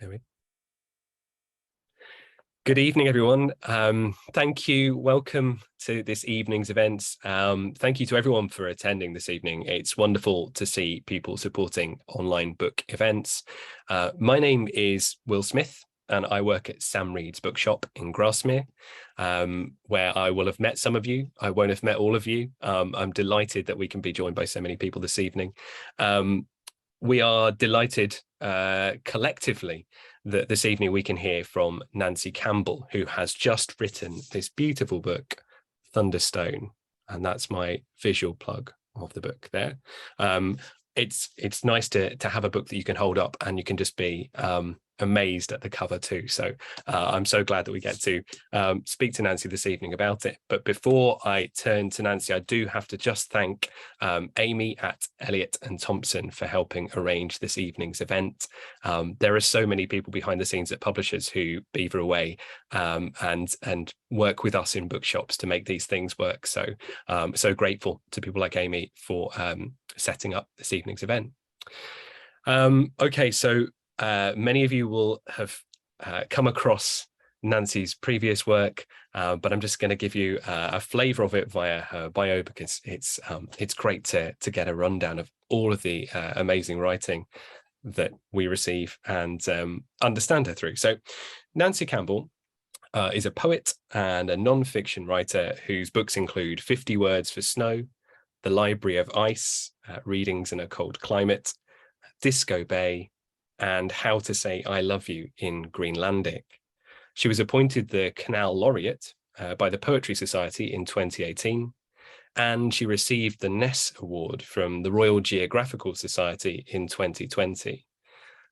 There we Good evening, everyone. Thank you. Welcome to this evening's events. Thank you to everyone for attending this evening. It's wonderful to see people supporting online book events. My name is Will Smith, and I work at Sam Reed's bookshop in Grasmere, where I will have met some of you. I won't have met all of you. I'm delighted that we can be joined by so many people this evening. We are delighted collectively that this evening we can hear from Nancy Campbell, who has just written this beautiful book, Thunderstone, and that's my visual plug of the book there. It's nice to have a book that you can hold up and you can just be amazed at the cover too. So I'm so glad that we get to speak to Nancy this evening about it. But before I turn to Nancy, I do have to just thank Amy at Elliott and Thompson for helping arrange this evening's event. There are so many people behind the scenes at publishers who beaver away and work with us in bookshops to make these things work. So so grateful to people like Amy for setting up this evening's event. Okay, so many of you will have come across Nancy's previous work, but I'm just going to give you a flavour of it via her bio, because it's great to get a rundown of all of the amazing writing that we receive and understand her through. So Nancy Campbell is a poet and a non-fiction writer whose books include 50 Words for Snow, The Library of Ice, Readings in a Cold Climate, Disco Bay, and How to Say I Love You in Greenlandic. She was appointed the Canal Laureate by the Poetry Society in 2018, and she received the Ness Award from the Royal Geographical Society in 2020.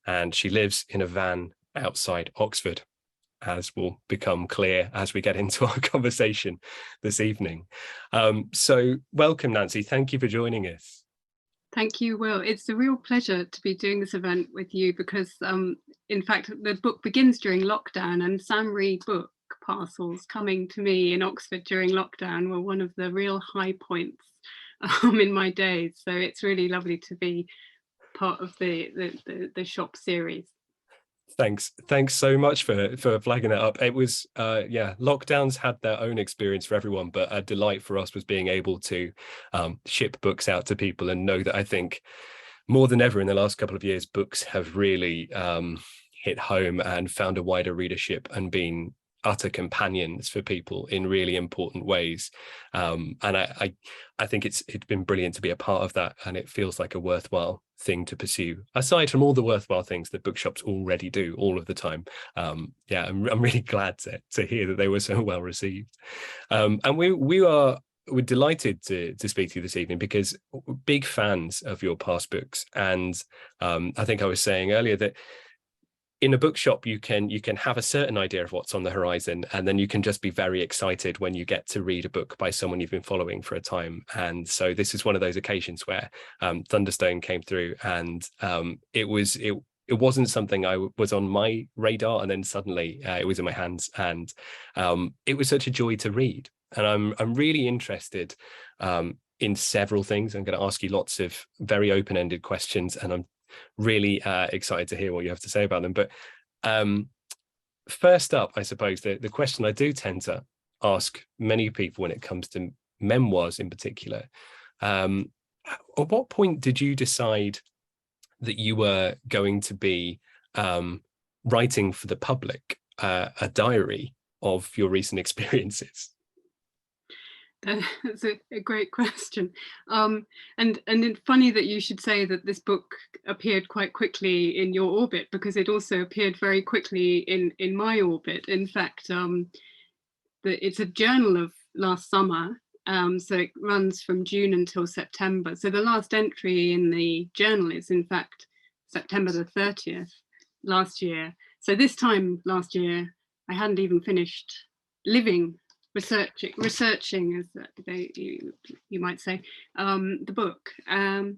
And she lives in a van outside Oxford, as will become clear as we get into our conversation this evening. So welcome, Nancy. Thank you for joining us. Thank you, Will. It's a real pleasure to be doing this event with you because, in fact, the book begins during lockdown, and Sam Reed book parcels coming to me in Oxford during lockdown were one of the real high points in my days. So it's really lovely to be part of the shop series. Thanks so much for flagging that up. It was yeah, lockdowns had their own experience for everyone, but a delight for us was being able to ship books out to people, and know that I think more than ever in the last couple of years, books have really hit home and found a wider readership and been utter companions for people in really important ways. And I think it's been brilliant to be a part of that, and it feels like a worthwhile thing to pursue, aside from all the worthwhile things that bookshops already do all of the time. Yeah, I'm really glad to hear that they were so well received. And we're delighted to speak to you this evening because we're big fans of your past books. And I think I was saying earlier that in a bookshop, you can have a certain idea of what's on the horizon, and then you can just be very excited when you get to read a book by someone you've been following for a time. And so this is one of those occasions where Thunderstone came through, and it wasn't something I was on my radar, and then suddenly it was in my hands, and it was such a joy to read. And I'm really interested in several things. I'm going to ask you lots of very open-ended questions, and I'm really excited to hear what you have to say about them. But first up, I suppose the question I do tend to ask many people when it comes to memoirs in particular, at what point did you decide that you were going to be writing for the public a diary of your recent experiences? That's a great question. And it's funny that you should say that this book appeared quite quickly in your orbit, because it also appeared very quickly in my orbit. In fact, it's a journal of last summer, so it runs from June until September. So the last entry in the journal is in fact September the 30th last year. So this time last year, I hadn't even finished researching, as you might say, the book. I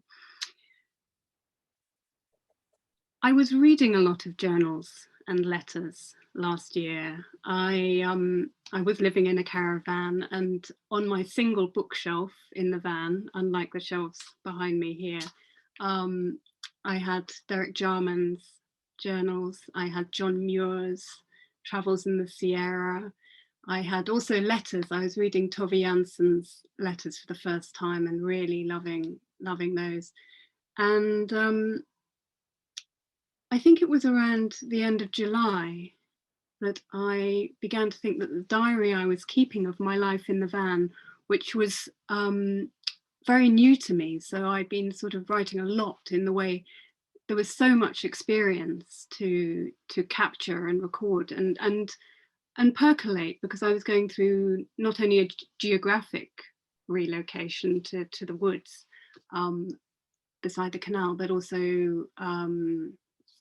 was reading a lot of journals and letters last year. I was living in a caravan, and on my single bookshelf in the van, unlike the shelves behind me here, I had Derek Jarman's journals. I had John Muir's Travels in the Sierra. I had also letters. I was reading Tove Jansson's letters for the first time and really loving those. And I think it was around the end of July that I began to think that the diary I was keeping of my life in the van, which was very new to me, so I'd been sort of writing a lot in the way, there was so much experience to capture and record and percolate, because I was going through not only a geographic relocation to the woods beside the canal, but also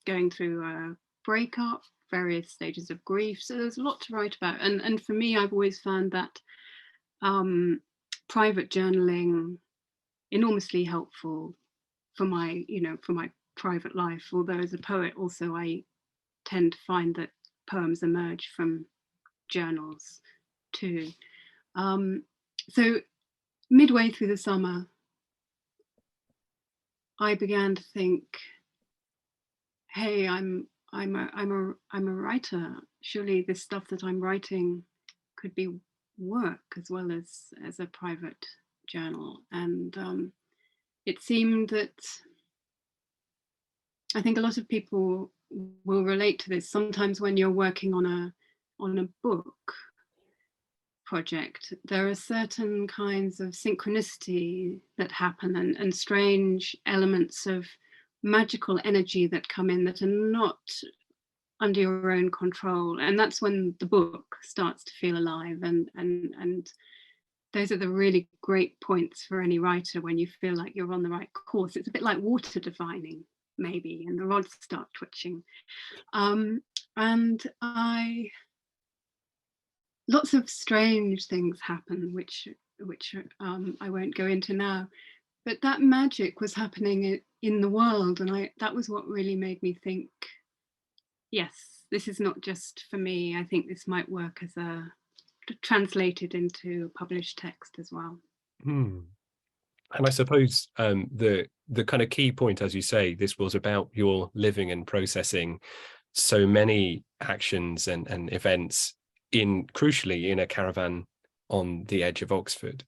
going through a breakup, various stages of grief. So there's a lot to write about. And for me, I've always found that private journaling enormously helpful for my, for my private life. Although as a poet also, I tend to find that poems emerge from journals too. So midway through the summer, I began to think, hey, I'm a writer. Surely this stuff that I'm writing could be work as well as a private journal. And it seemed that, I think a lot of people will relate to this. Sometimes when you're working on a book project, there are certain kinds of synchronicity that happen and strange elements of magical energy that come in that are not under your own control. And that's when the book starts to feel alive. And those are the really great points for any writer, when you feel like you're on the right course. It's a bit like water divining, maybe, and the rods start twitching. And lots of strange things happen, which I won't go into now. But that magic was happening in the world, and that was what really made me think, yes, this is not just for me. I think this might work as translated into published text as well. And I suppose the kind of key point, as you say, this was about your living and processing so many actions and events crucially in a caravan on the edge of Oxford,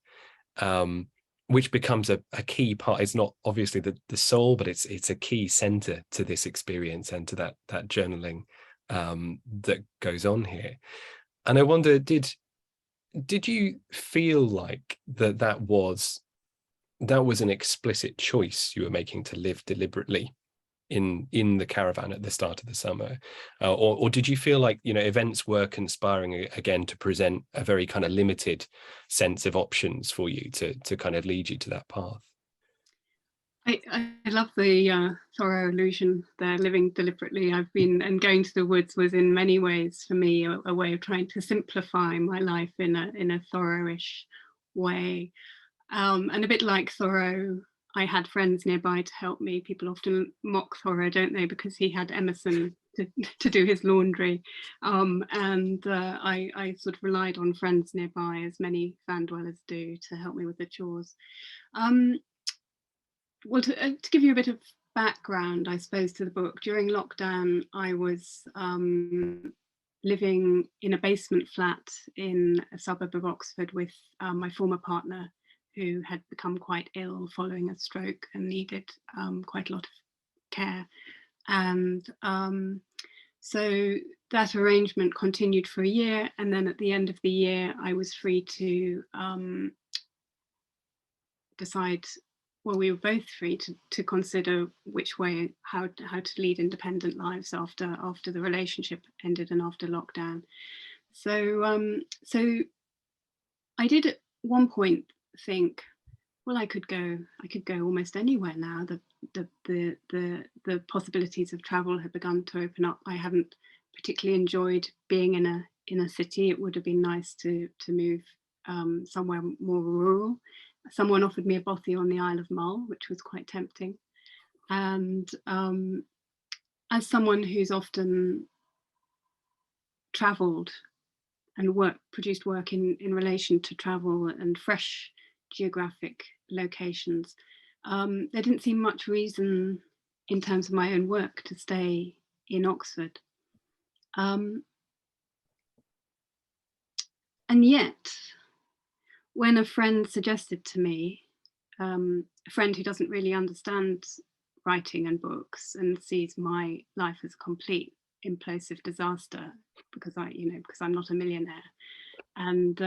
which becomes a key part. It's not obviously the soul, but it's a key center to this experience and to that journaling that goes on here. And I wonder, did you feel like that was an explicit choice you were making to live deliberately in the caravan at the start of the summer, or did you feel like events were conspiring again to present a very kind of limited sense of options for you to kind of lead you to that path? I love the Thoreau illusion there, living deliberately. And going to the woods was in many ways for me a way of trying to simplify my life in a Thoreau-ish way. And a bit like Thoreau, I had friends nearby to help me. People often mock Thoreau, don't they, because he had Emerson to do his laundry. I sort of relied on friends nearby, as many van dwellers do, to help me with the chores. Well, to give you a bit of background, I suppose, to the book, during lockdown, I was living in a basement flat in a suburb of Oxford with my former partner, who had become quite ill following a stroke and needed quite a lot of care. And so that arrangement continued for a year. And then at the end of the year, I was free to decide, well, we were both free to consider which way, how to lead independent lives after the relationship ended and after lockdown. So I did at one point think, well, I could go almost anywhere now. The possibilities of travel had begun to open up. I hadn't particularly enjoyed being in a city. It would have been nice to move somewhere more rural. Someone offered me a bothy on the Isle of Mull, which was quite tempting. And as someone who's often travelled and produced work in relation to travel and fresh geographic locations, there didn't seem much reason in terms of my own work to stay in Oxford. And yet, when a friend suggested to me, a friend who doesn't really understand writing and books and sees my life as a complete implosive disaster because because I'm not a millionaire, and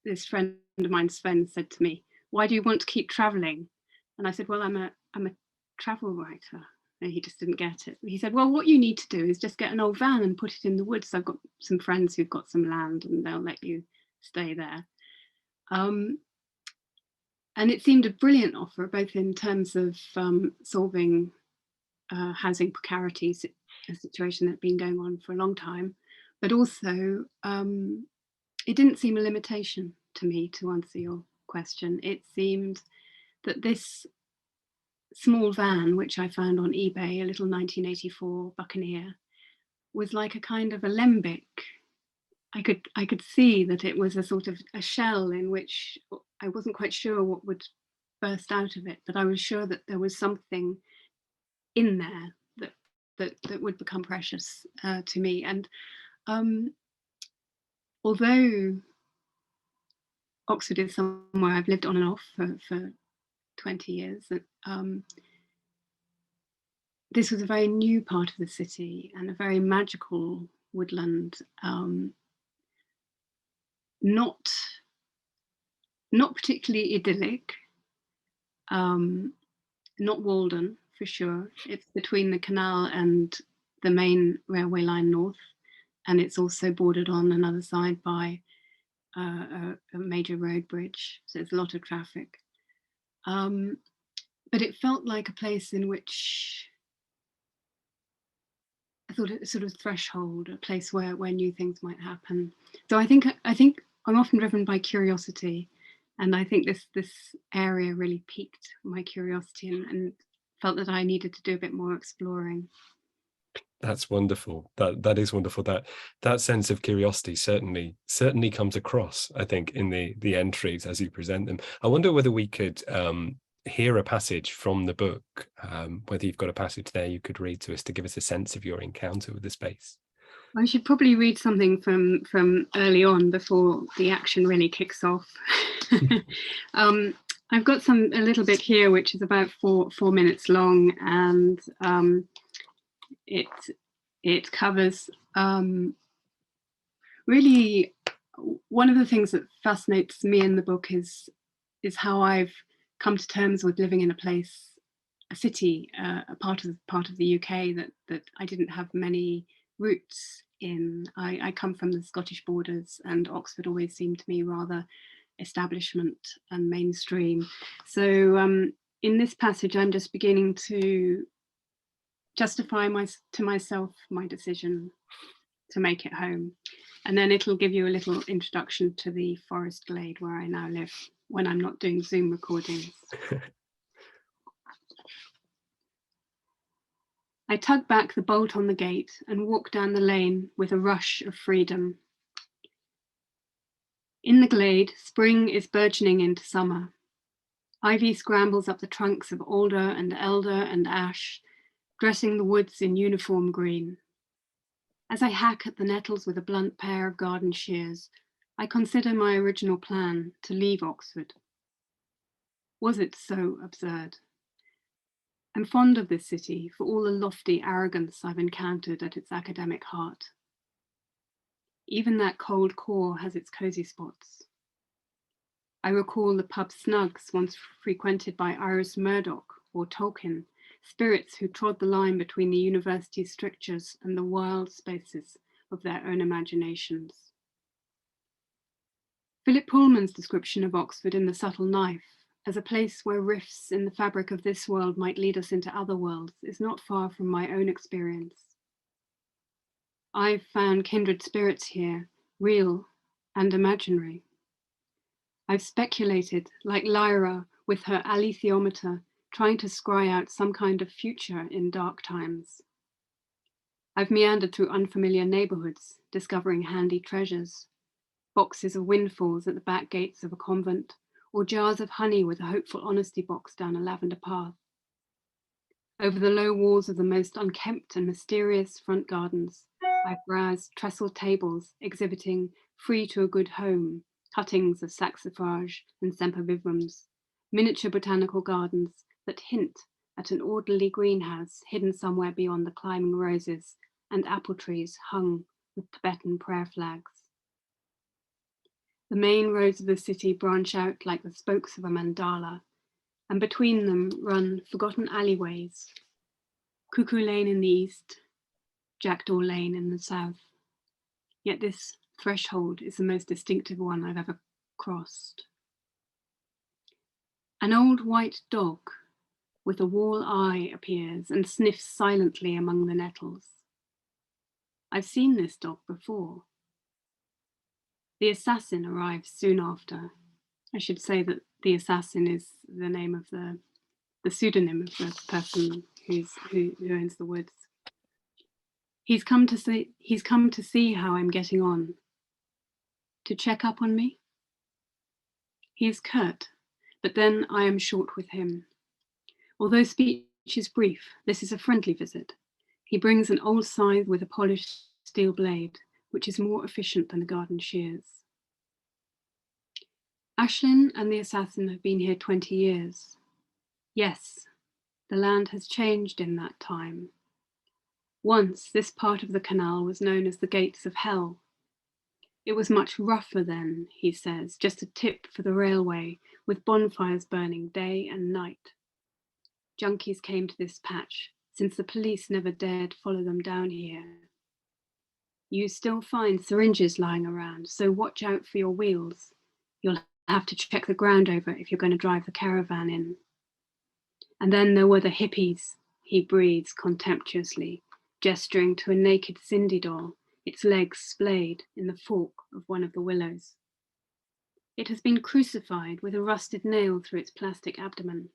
this friend of mine, Sven, said to me, "Why do you want to keep traveling?" And I said, "Well, I'm a travel writer." And he just didn't get it. He said, "Well, what you need to do is just get an old van and put it in the woods. I've got some friends who've got some land and they'll let you stay there." And it seemed a brilliant offer, both in terms of solving housing precarity, a situation that had been going on for a long time, but also it didn't seem a limitation to me, to answer your question. It seemed that this small van, which I found on eBay, a little 1984 Buccaneer, was like a kind of alembic. I could see that it was a sort of a shell in which I wasn't quite sure what would burst out of it, but I was sure that there was something in there that would become precious to me. And although Oxford is somewhere I've lived on and off for 20 years, this was a very new part of the city and a very magical woodland. Not particularly idyllic, not Walden for sure. It's between the canal and the main railway line north, and it's also bordered on another side by a major road bridge, so there's a lot of traffic. But it felt like a place in which I thought it was sort of threshold, a place where new things might happen. So I think I'm often driven by curiosity, and I think this area really piqued my curiosity and felt that I needed to do a bit more exploring. That's wonderful. That is wonderful. That sense of curiosity certainly comes across, I think, in the entries as you present them. I wonder whether we could hear a passage from the book, whether you've got a passage there you could read to us to give us a sense of your encounter with the space. I should probably read something from early on before the action really kicks off. I've got a little bit here which is about 4 minutes long, and it covers really one of the things that fascinates me in the book is how I've come to terms with living in a city, a part of the UK that I didn't have many roots in. I come from the Scottish borders, and Oxford always seemed to me rather establishment and mainstream. So in this passage, I'm just beginning to justify to myself my decision to make it home. And then it'll give you a little introduction to the forest glade where I now live when I'm not doing Zoom recordings. I tug back the bolt on the gate and walk down the lane with a rush of freedom. In the glade, spring is burgeoning into summer. Ivy scrambles up the trunks of alder and elder and ash, dressing the woods in uniform green. As I hack at the nettles with a blunt pair of garden shears, I consider my original plan to leave Oxford. Was it so absurd? I'm fond of this city for all the lofty arrogance I've encountered at its academic heart. Even that cold core has its cozy spots. I recall the pub Snugs once frequented by Iris Murdoch or Tolkien, spirits who trod the line between the university's strictures and the wild spaces of their own imaginations. Philip Pullman's description of Oxford in The Subtle Knife as a place where rifts in the fabric of this world might lead us into other worlds is not far from my own experience. I've found kindred spirits here, real and imaginary. I've speculated, like Lyra with her alethiometer, trying to scry out some kind of future in dark times. I've meandered through unfamiliar neighborhoods, discovering handy treasures, boxes of windfalls at the back gates of a convent, or jars of honey with a hopeful honesty box down a lavender path. Over the low walls of the most unkempt and mysterious front gardens, I browse trestle tables exhibiting free to a good home, cuttings of saxifrage and sempervivums, miniature botanical gardens that hint at an orderly greenhouse hidden somewhere beyond the climbing roses and apple trees hung with Tibetan prayer flags. The main roads of the city branch out like the spokes of a mandala, and between them run forgotten alleyways, Cuckoo Lane in the east, Jackdaw Lane in the south. Yet this threshold is the most distinctive one I've ever crossed. An old white dog with a wall eye appears and sniffs silently among the nettles. I've seen this dog before. The assassin arrives soon after. I should say that the assassin is the name of the pseudonym of the person who owns the woods. He's come to see how I'm getting on, to check up on me. He is curt, but then I am short with him. Although speech is brief, this is a friendly visit. He brings an old scythe with a polished steel blade, which is more efficient than the garden shears. Ashlyn and the assassin have been here 20 years. Yes, the land has changed in that time. Once, this part of the canal was known as the Gates of Hell. It was much rougher then, he says, just a tip for the railway, with bonfires burning day and night. Junkies came to this patch, since the police never dared follow them down here. You still find syringes lying around, so watch out for your wheels. You'll have to check the ground over if you're going to drive the caravan in. And then there were the hippies, he breathes contemptuously, gesturing to a naked Cindy doll, its legs splayed in the fork of one of the willows. It has been crucified with a rusted nail through its plastic abdomen.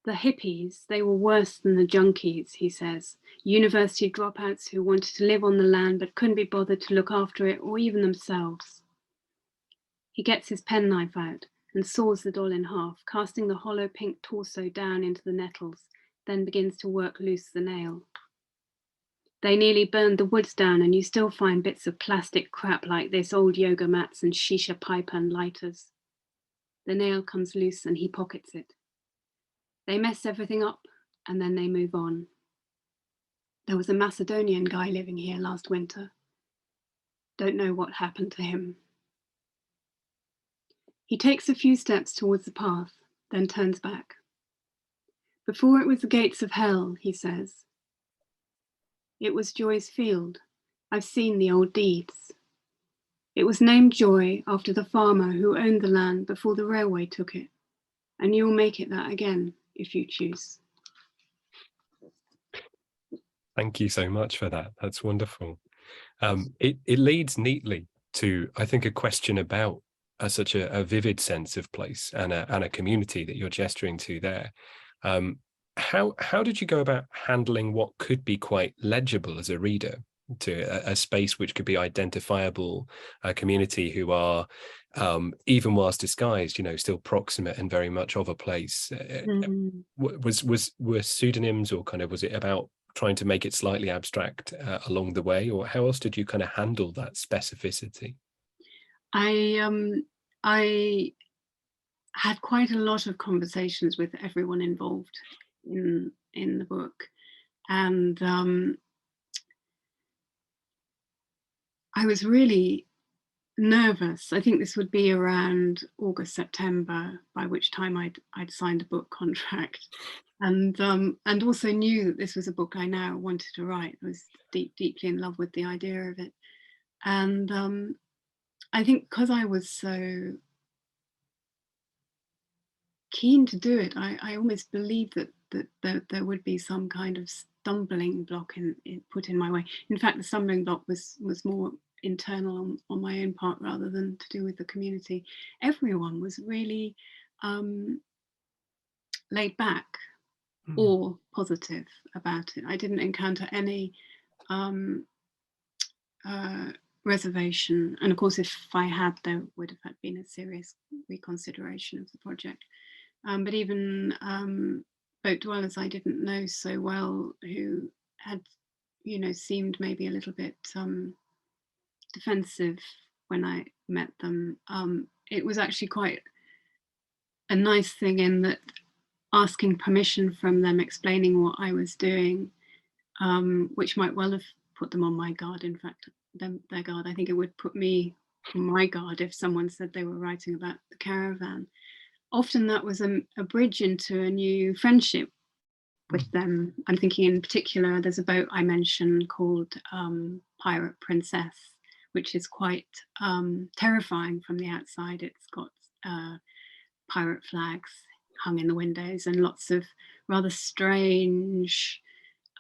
The hippies, they were worse than the junkies, he says, university dropouts who wanted to live on the land but couldn't be bothered to look after it or even themselves. He gets his penknife out and saws the doll in half, casting the hollow pink torso down into the nettles, then begins to work loose the nail. They nearly burned the woods down and you still find bits of plastic crap like this, old yoga mats and shisha pipe and lighters. The nail comes loose and he pockets it. They mess everything up and then they move on. There was a Macedonian guy living here last winter. Don't know what happened to him. He takes a few steps towards the path, then turns back. Before it was the gates of hell, he says. It was Joy's field. I've seen the old deeds. It was named Joy after the farmer who owned the land before the railway took it. And you'll make it that again, if you choose. Thank you so much for that. That's wonderful. It leads neatly to, I think, a question about such a vivid sense of place and a community that you're gesturing to there. How did you go about handling what could be quite legible as a reader to a space which could be identifiable, a community who are, even whilst disguised, still proximate and very much of a place? Were pseudonyms, or kind of, was it about trying to make it slightly abstract along the way, or how else did you kind of handle that specificity? I had quite a lot of conversations with everyone involved in the book, and I was really nervous. I think this would be around August, September, by which time I'd signed a book contract, and also knew that this was a book I now wanted to write. I was deeply in love with the idea of it, and I think because I was so keen to do it, I almost believed that there would be some kind of stumbling block put in my way. In fact, the stumbling block was more internal on my own part rather than to do with the community. Everyone was really laid back or positive about it. I didn't encounter any reservation, and of course if I had, there would have been a serious reconsideration of the project. But even boat dwellers I didn't know so well, who had, seemed maybe a little bit defensive when I met them. It was actually quite a nice thing in that asking permission from them, explaining what I was doing, which might well have put them on my guard. In fact, their guard. I think it would put me on my guard if someone said they were writing about the caravan. Often that was a bridge into a new friendship with them. I'm thinking in particular, there's a boat I mentioned called Pirate Princess, which is quite terrifying from the outside. It's got pirate flags hung in the windows and lots of rather strange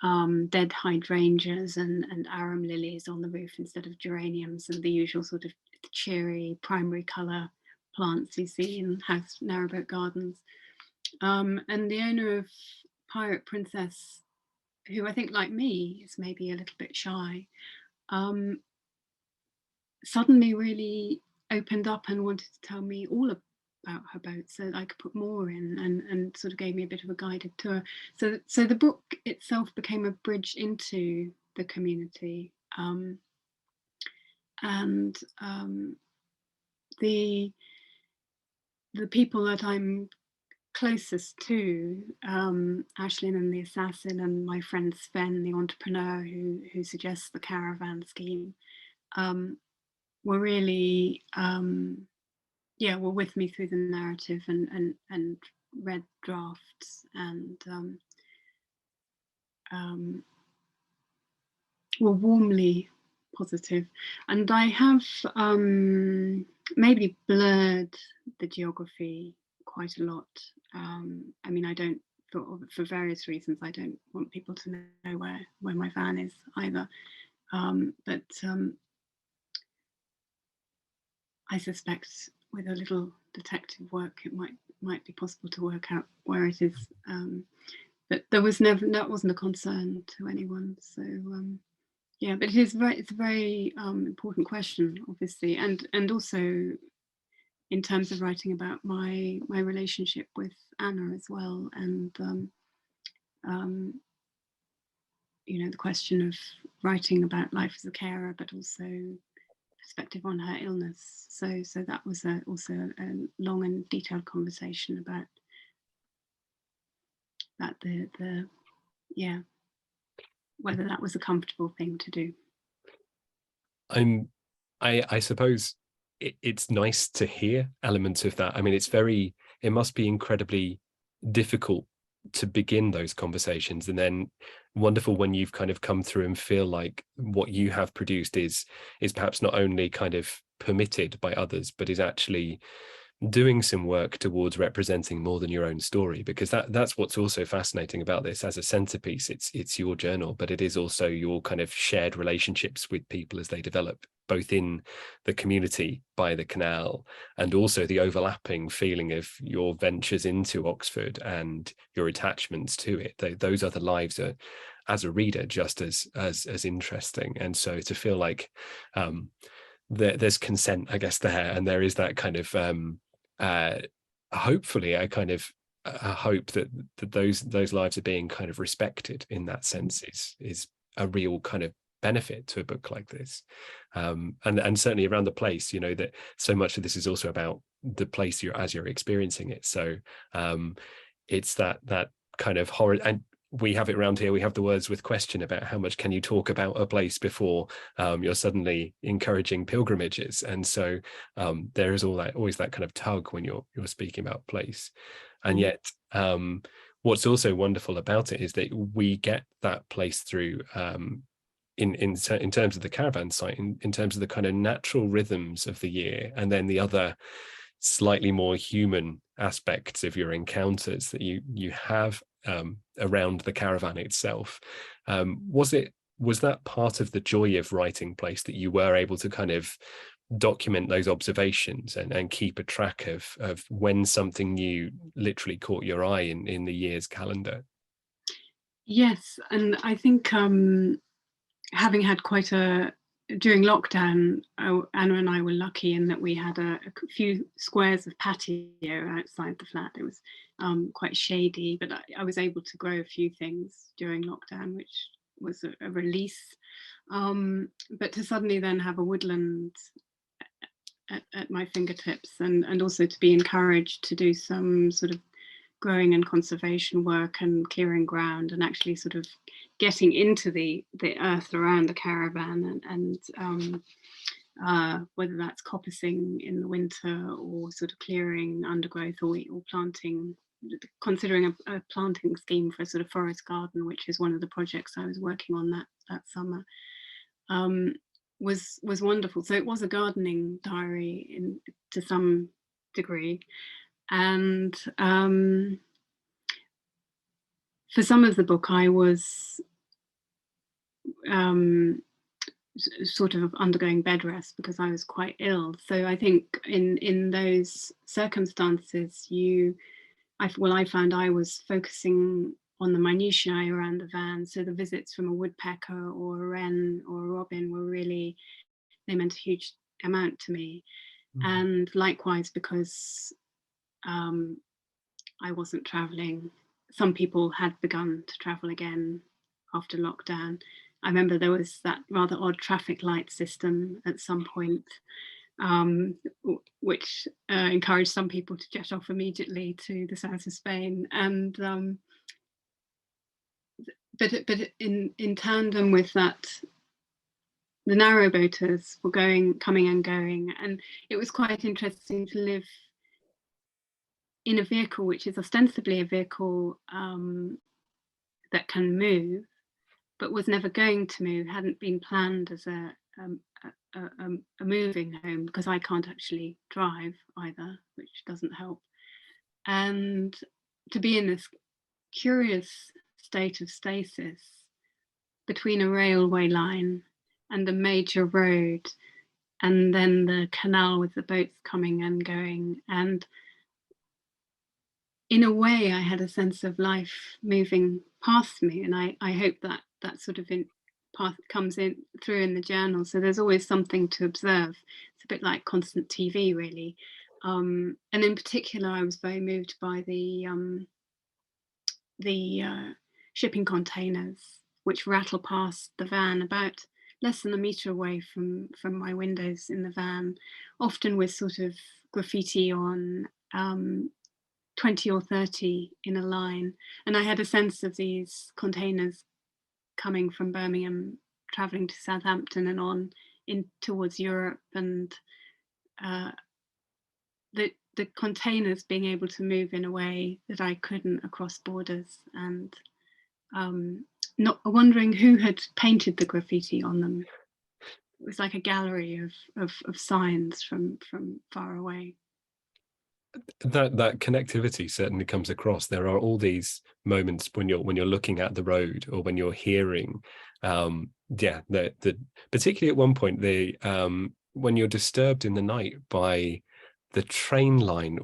dead hydrangeas and arum lilies on the roof instead of geraniums, and the usual sort of cheery primary colour plants you see in house narrowboat gardens. And the owner of Pirate Princess, who I think like me is maybe a little bit shy, suddenly really opened up and wanted to tell me all about her boat so that I could put more in, and sort of gave me a bit of a guided tour. So the book itself became a bridge into the community. And the people that I'm closest to, Ashlyn and the assassin, and my friend Sven, the entrepreneur who suggests the caravan scheme, were really were with me through the narrative and read drafts and were warmly positive. And I have maybe blurred the geography quite a lot. I mean, I don't, for various reasons, I don't want people to know where my van is either. But I suspect with a little detective work, it might be possible to work out where it is. But that wasn't a concern to anyone. So yeah, but it's a very important question, obviously, and also in terms of writing about my relationship with Anna as well, and the question of writing about life as a carer, but also perspective on her illness. So that was also a long and detailed conversation about whether that was a comfortable thing to do. I suppose it's nice to hear elements of that. I mean, it must be incredibly difficult to begin those conversations, and then wonderful when you've kind of come through and feel like what you have produced is perhaps not only kind of permitted by others, but is actually doing some work towards representing more than your own story, because that's what's also fascinating about this. As a centerpiece, it's your journal, but it is also your kind of shared relationships with people as they develop, both in the community by the canal and also the overlapping feeling of your ventures into Oxford and your attachments to it. Those other lives are, as a reader, just as interesting. And so to feel like there's consent, I guess, there, and there is that kind of hopefully I kind of hope that those lives are being kind of respected in that sense is a real kind of benefit to a book like this. And certainly around the place, that so much of this is also about the place as you're experiencing it. So it's that kind of horror, and we have it around here, we have the words with question about how much can you talk about a place before you're suddenly encouraging pilgrimages. And so there is always that kind of tug when you're speaking about place. And yet what's also wonderful about it is that we get that place through in terms of the caravan site, in terms of the kind of natural rhythms of the year, and then the other slightly more human aspects of your encounters that you have around the caravan itself. Was that part of the joy of writing Place, that you were able to kind of document those observations and keep a track of when something new literally caught your eye in the year's calendar? Yes, and I think having had quite a during lockdown, Anna and I were lucky in that we had a few squares of patio outside the flat. It was quite shady, but I was able to grow a few things during lockdown, which was a release. But to suddenly then have a woodland at my fingertips, and also to be encouraged to do some sort of growing and conservation work and clearing ground, and actually sort of getting into the earth around the caravan, and whether that's coppicing in the winter or sort of clearing undergrowth, or planting, considering a planting scheme for a sort of forest garden, which is one of the projects I was working on that summer, was wonderful. So it was a gardening diary to some degree. And for some of the book, I was sort of undergoing bed rest because I was quite ill. So I think in those circumstances, I found I was focusing on the minutiae around the van. So the visits from a woodpecker or a wren or a robin were really, they meant a huge amount to me. Mm-hmm. And likewise, because I wasn't traveling. Some people had begun to travel again after lockdown. I remember there was that rather odd traffic light system at some point, which encouraged some people to jet off immediately to the south of Spain. And but in tandem with that, the narrowboaters were coming and going, and it was quite interesting to live in a vehicle which is ostensibly a vehicle that can move, but was never going to move, hadn't been planned as a moving home, because I can't actually drive either, which doesn't help. And to be in this curious state of stasis between a railway line and a major road, and then the canal with the boats coming and going, and in a way, I had a sense of life moving past me, and I hope that sort of comes in through in the journal. So there's always something to observe. It's a bit like constant TV, really. And in particular, I was very moved by the shipping containers, which rattle past the van about less than a metre away from my windows in the van, often with sort of graffiti on. 20 or 30 in a line. And I had a sense of these containers coming from Birmingham, traveling to Southampton and on in towards Europe, and the containers being able to move in a way that I couldn't across borders, and not wondering who had painted the graffiti on them. It was like a gallery of signs from far away. That connectivity certainly comes across. There are all these moments when you're looking at the road, or when you're hearing, the particularly at one point, when you're disturbed in the night by the train line,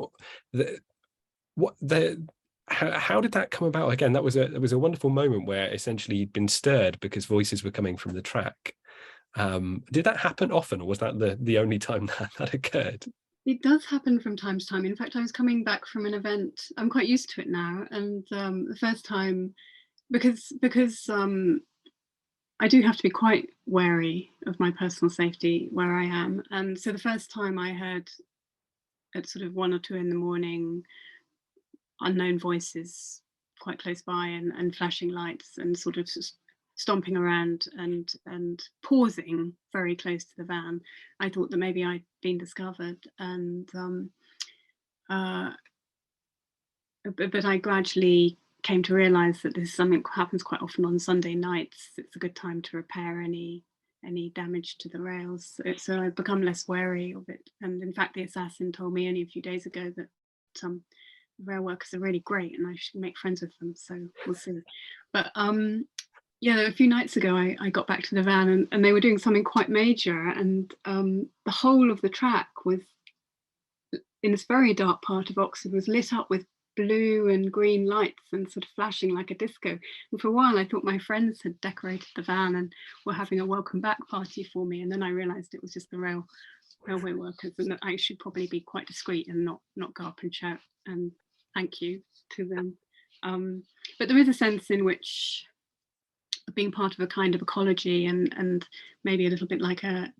how did that come about? Again, that was a wonderful moment where essentially you'd been stirred because voices were coming from the track. Did that happen often, or was that the only time that occurred? It does happen from time to time. In fact, I was coming back from an event. I'm quite used to it now. And the first time, because I do have to be quite wary of my personal safety where I am. And so the first time I heard at sort of 1 or 2 in the morning, unknown voices quite close by, and flashing lights, and sort of stomping around and pausing very close to the van, I thought that maybe I'd been discovered. And but I gradually came to realize that this is something that happens quite often on Sunday nights. It's a good time to repair any damage to the rails. So I've become less wary of it. And in fact, the assassin told me only a few days ago that rail workers are really great and I should make friends with them. So we'll see. But yeah, a few nights ago, I got back to the van, and they were doing something quite major, and the whole of the track was, in this very dark part of Oxford, was lit up with blue and green lights and sort of flashing like a disco. And for a while I thought my friends had decorated the van and were having a welcome back party for me, and then I realized it was just the railway workers, and that I should probably be quite discreet and not go up and shout and thank you to them. But there is a sense in which being part of a kind of ecology, and maybe a little bit like a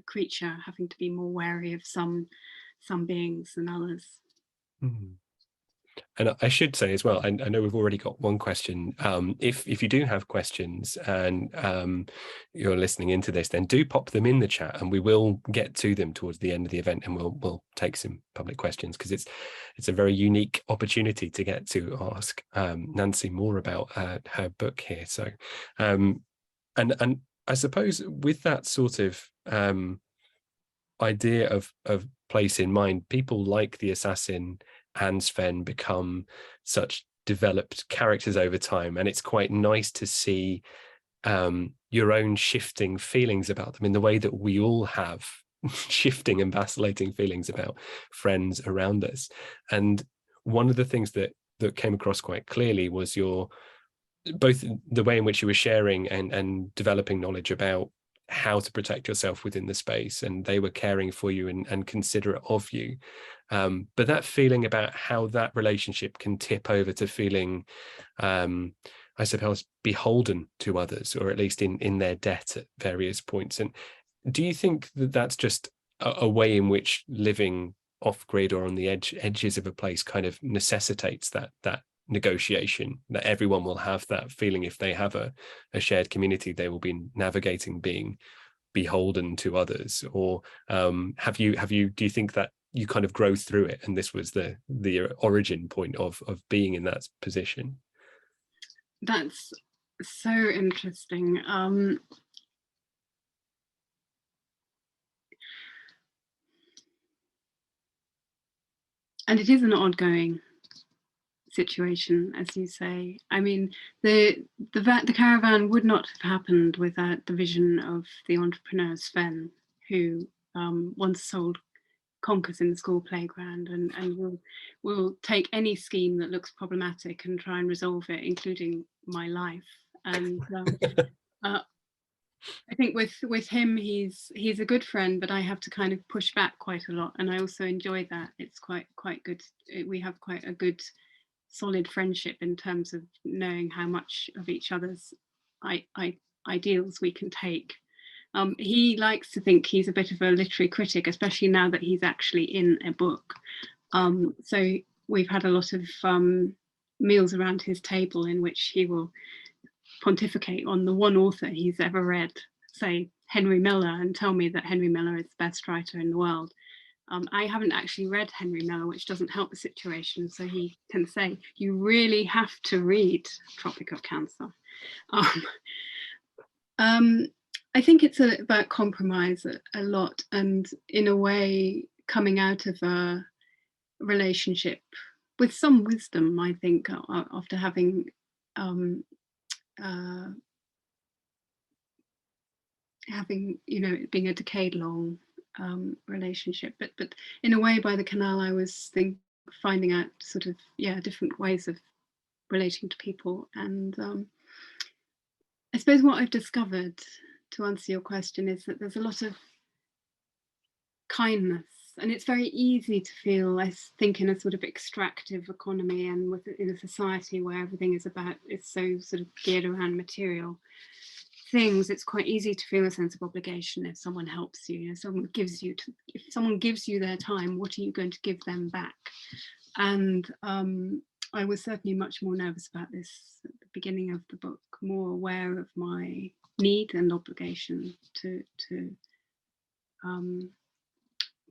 creature, having to be more wary of some beings than others. Mm. And I should say as well, I know we've already got one question. If you do have questions and you're listening into this, then do pop them in the chat, and we will get to them towards the end of the event, and we'll take some public questions, because it's a very unique opportunity to get to ask Nancy more about her book here. So, and I suppose with that sort of idea of place in mind, people like the assassin and Sven become such developed characters over time, and it's quite nice to see your own shifting feelings about them in the way that we all have shifting and vacillating feelings about friends around us. And one of the things that came across quite clearly was both the way in which you were sharing and developing knowledge about how to protect yourself within the space, and they were caring for you and considerate of you. But that feeling about how that relationship can tip over to feeling, I suppose, beholden to others, or at least in their debt at various points. And do you think that that's just a way in which living off grid or on the edges of a place kind of necessitates that negotiation, that everyone will have that feeling if they have a shared community, they will be navigating being beholden to others? Or do you think that you kind of grow through it, and this was the origin point of being in that position? That's so interesting. And it is an ongoing situation, as you say. I mean, the caravan would not have happened without the vision of the entrepreneur Sven, who once sold conkers in the school playground, and will take any scheme that looks problematic and try and resolve it, including my life. And I think with him, he's a good friend, but I have to kind of push back quite a lot, and I also enjoy that. It's quite good. We have quite a good solid friendship in terms of knowing how much of each other's ideals we can take. He likes to think he's a bit of a literary critic, especially now that he's actually in a book. So we've had a lot of meals around his table in which he will pontificate on the one author he's ever read, say Henry Miller, and tell me that Henry Miller is the best writer in the world. I haven't actually read Henry Miller, which doesn't help the situation. So he can say, you really have to read Tropic of Cancer. I think it's about compromise a lot, and in a way coming out of a relationship with some wisdom, I think, after having being a decade-long relationship, but in a way by the canal I was finding out sort of different ways of relating to people. And I suppose what I've discovered, to answer your question, is that there's a lot of kindness, and it's very easy to feel, I think, in a sort of extractive economy and in a society where everything is so sort of geared around material things, it's quite easy to feel a sense of obligation if someone helps you. If someone gives you their time, what are you going to give them back? And I was certainly much more nervous about this at the beginning of the book, more aware of my need and obligation to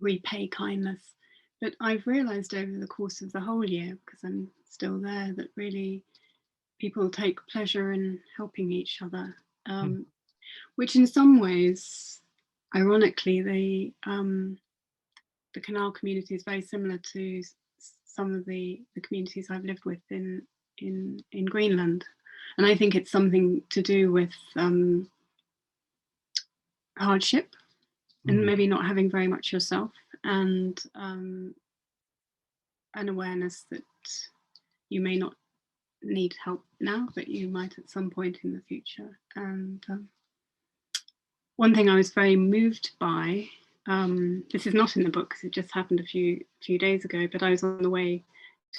repay kindness. But I've realized over the course of the whole year, because I'm still there, that really people take pleasure in helping each other. Which in some ways, ironically, the canal community is very similar to some of the communities I've lived with in Greenland. And I think it's something to do with hardship and maybe not having very much yourself, and an awareness that you may not need help now, but you might at some point in the future. And one thing I was very moved by, this is not in the book because it just happened a few days ago, but I was on the way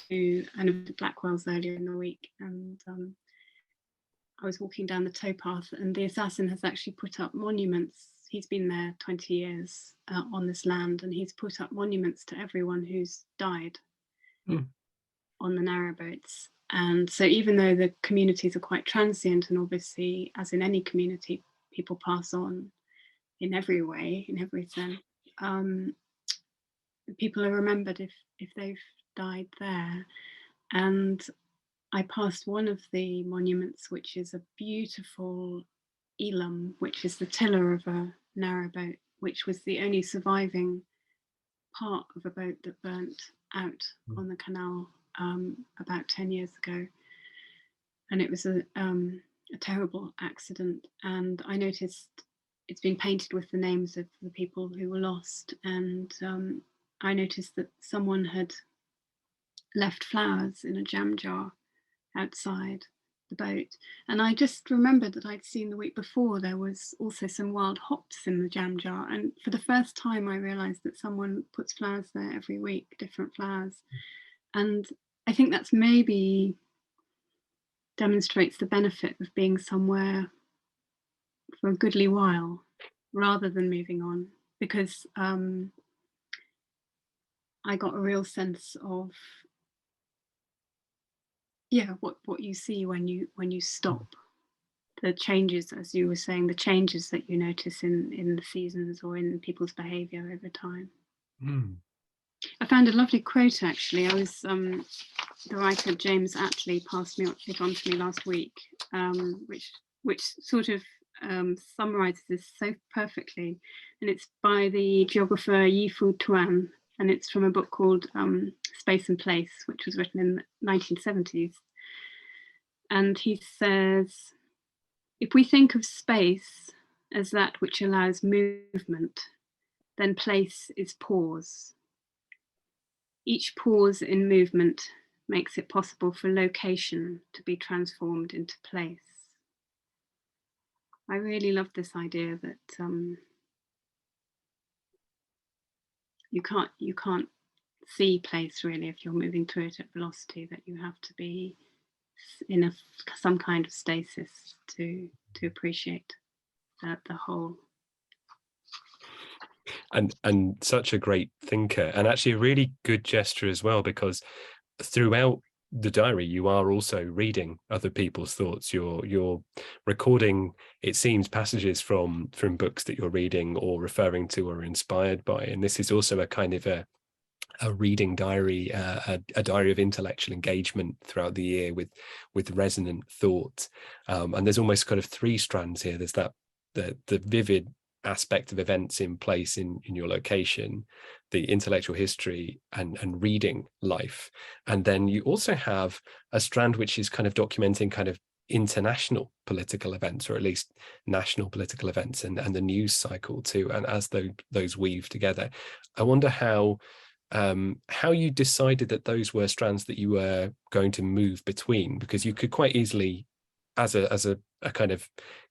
to an event at Blackwell's earlier in the week, and I was walking down the towpath, and the assassin has actually put up monuments. He's been there 20 years on this land, and he's put up monuments to everyone who's died on the narrowboats. And so even though the communities are quite transient, and obviously, as in any community, people pass on in every way, in every sense, people are remembered if they've died there. And I passed one of the monuments, which is a beautiful elam, which is the tiller of a narrowboat, which was the only surviving part of a boat that burnt out on the canal about 10 years ago. And it was a terrible accident. And I noticed it's been painted with the names of the people who were lost. And I noticed that someone had left flowers in a jam jar outside the boat. And I just remembered that I'd seen the week before there was also some wild hops in the jam jar. And for the first time, I realized that someone puts flowers there every week, different flowers. And I think that's maybe demonstrates the benefit of being somewhere for a goodly while rather than moving on, because I got a real sense of what you see when you stop, the changes, as you were saying, the changes that you notice in the seasons or in people's behavior over time. I found a lovely quote, actually. I was the writer James Attlee passed it on to me last week, which sort of summarizes this so perfectly, and it's by the geographer Yi-Fu Tuan, and it's from a book called Space and Place, which was written in the 1970s. And he says, if we think of space as that which allows movement, then place is pause. Each pause in movement makes it possible for location to be transformed into place. I really love this idea that you can't see place really if you're moving through it at velocity, that you have to be in some kind of stasis to appreciate the whole. And such a great thinker, and actually a really good gesture as well, because throughout the diary you are also reading other people's thoughts. You're recording, it seems, passages from books that you're reading or referring to or inspired by, and this is also a kind of a reading diary, a diary of intellectual engagement throughout the year with resonant thought. And there's almost kind of three strands here. There's that the vivid aspect of events in place in your location, the intellectual history and reading life. And then you also have a strand which is kind of documenting kind of international political events, or at least national political events, and the news cycle too. And as those weave together, I wonder how you decided that those were strands that you were going to move between, because you could quite easily, as a kind of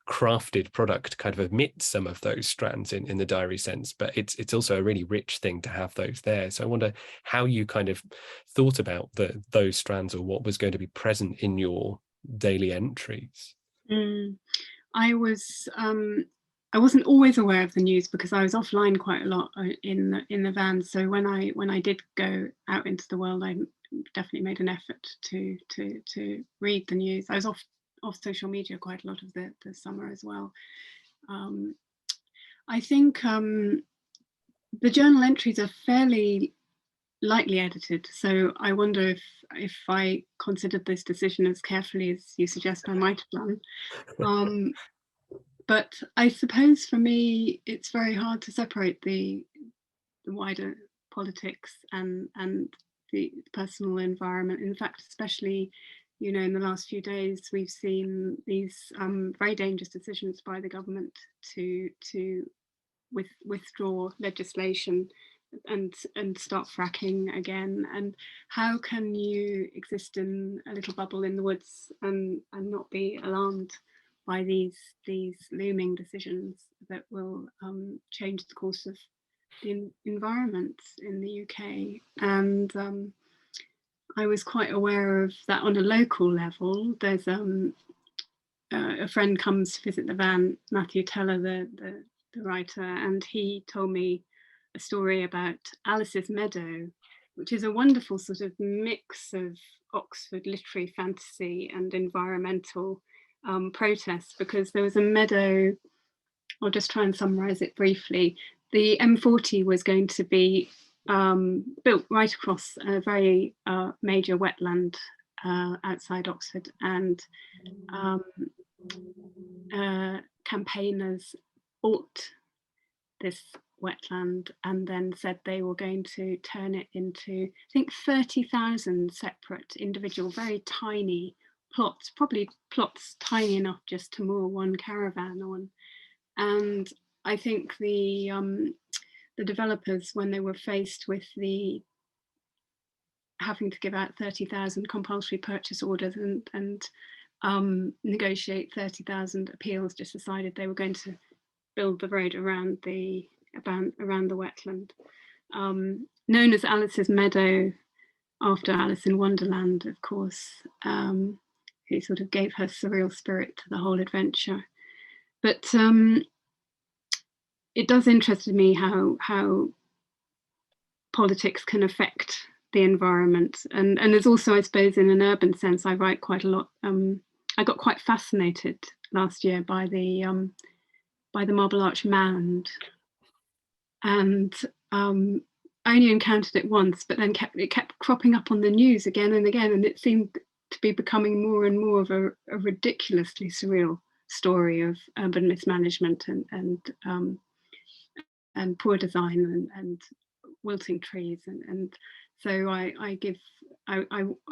crafted product, kind of omit some of those strands in the diary sense, but it's also a really rich thing to have those there. So I wonder how you kind of thought about those strands, or what was going to be present in your daily entries. I wasn't always aware of the news because I was offline quite a lot in the van. So when I did go out into the world, I definitely made an effort to read the news. I was off social media quite a lot of the summer as well. I think the journal entries are fairly lightly edited, so I wonder if I considered this decision as carefully as you suggest I might have done. But I suppose for me, it's very hard to separate the wider politics and the personal environment. In fact, especially, in the last few days, we've seen these very dangerous decisions by the government to withdraw legislation and start fracking again? And how can you exist in a little bubble in the woods and not be alarmed by these looming decisions that will change the course of the environment in the UK? And I was quite aware of that on a local level. There's a friend comes to visit the van, Matthew Teller, the writer, and he told me a story about Alice's Meadow, which is a wonderful sort of mix of Oxford literary fantasy and environmental protest, because there was a meadow. I'll just try and summarize it briefly. The M40 was going to be built right across a very major wetland outside Oxford, and campaigners bought this wetland and then said they were going to turn it into, I think, 30,000 separate individual, very tiny plots, probably plots tiny enough just to moor one caravan on. And I think the developers, when they were faced with the having to give out 30,000 compulsory purchase orders and negotiate 30,000 appeals, just decided they were going to build the road around the wetland, known as Alice's Meadow, after Alice in Wonderland, of course, who sort of gave her surreal spirit to the whole adventure. But it does interest me how politics can affect the environment, and there's also, I suppose, in an urban sense, I write quite a lot. I got quite fascinated last year by the Marble Arch Mound, and I only encountered it once, but then it kept cropping up on the news again and again, and it seemed to be becoming more and more of a ridiculously surreal story of urban mismanagement and poor design and wilting trees, and so I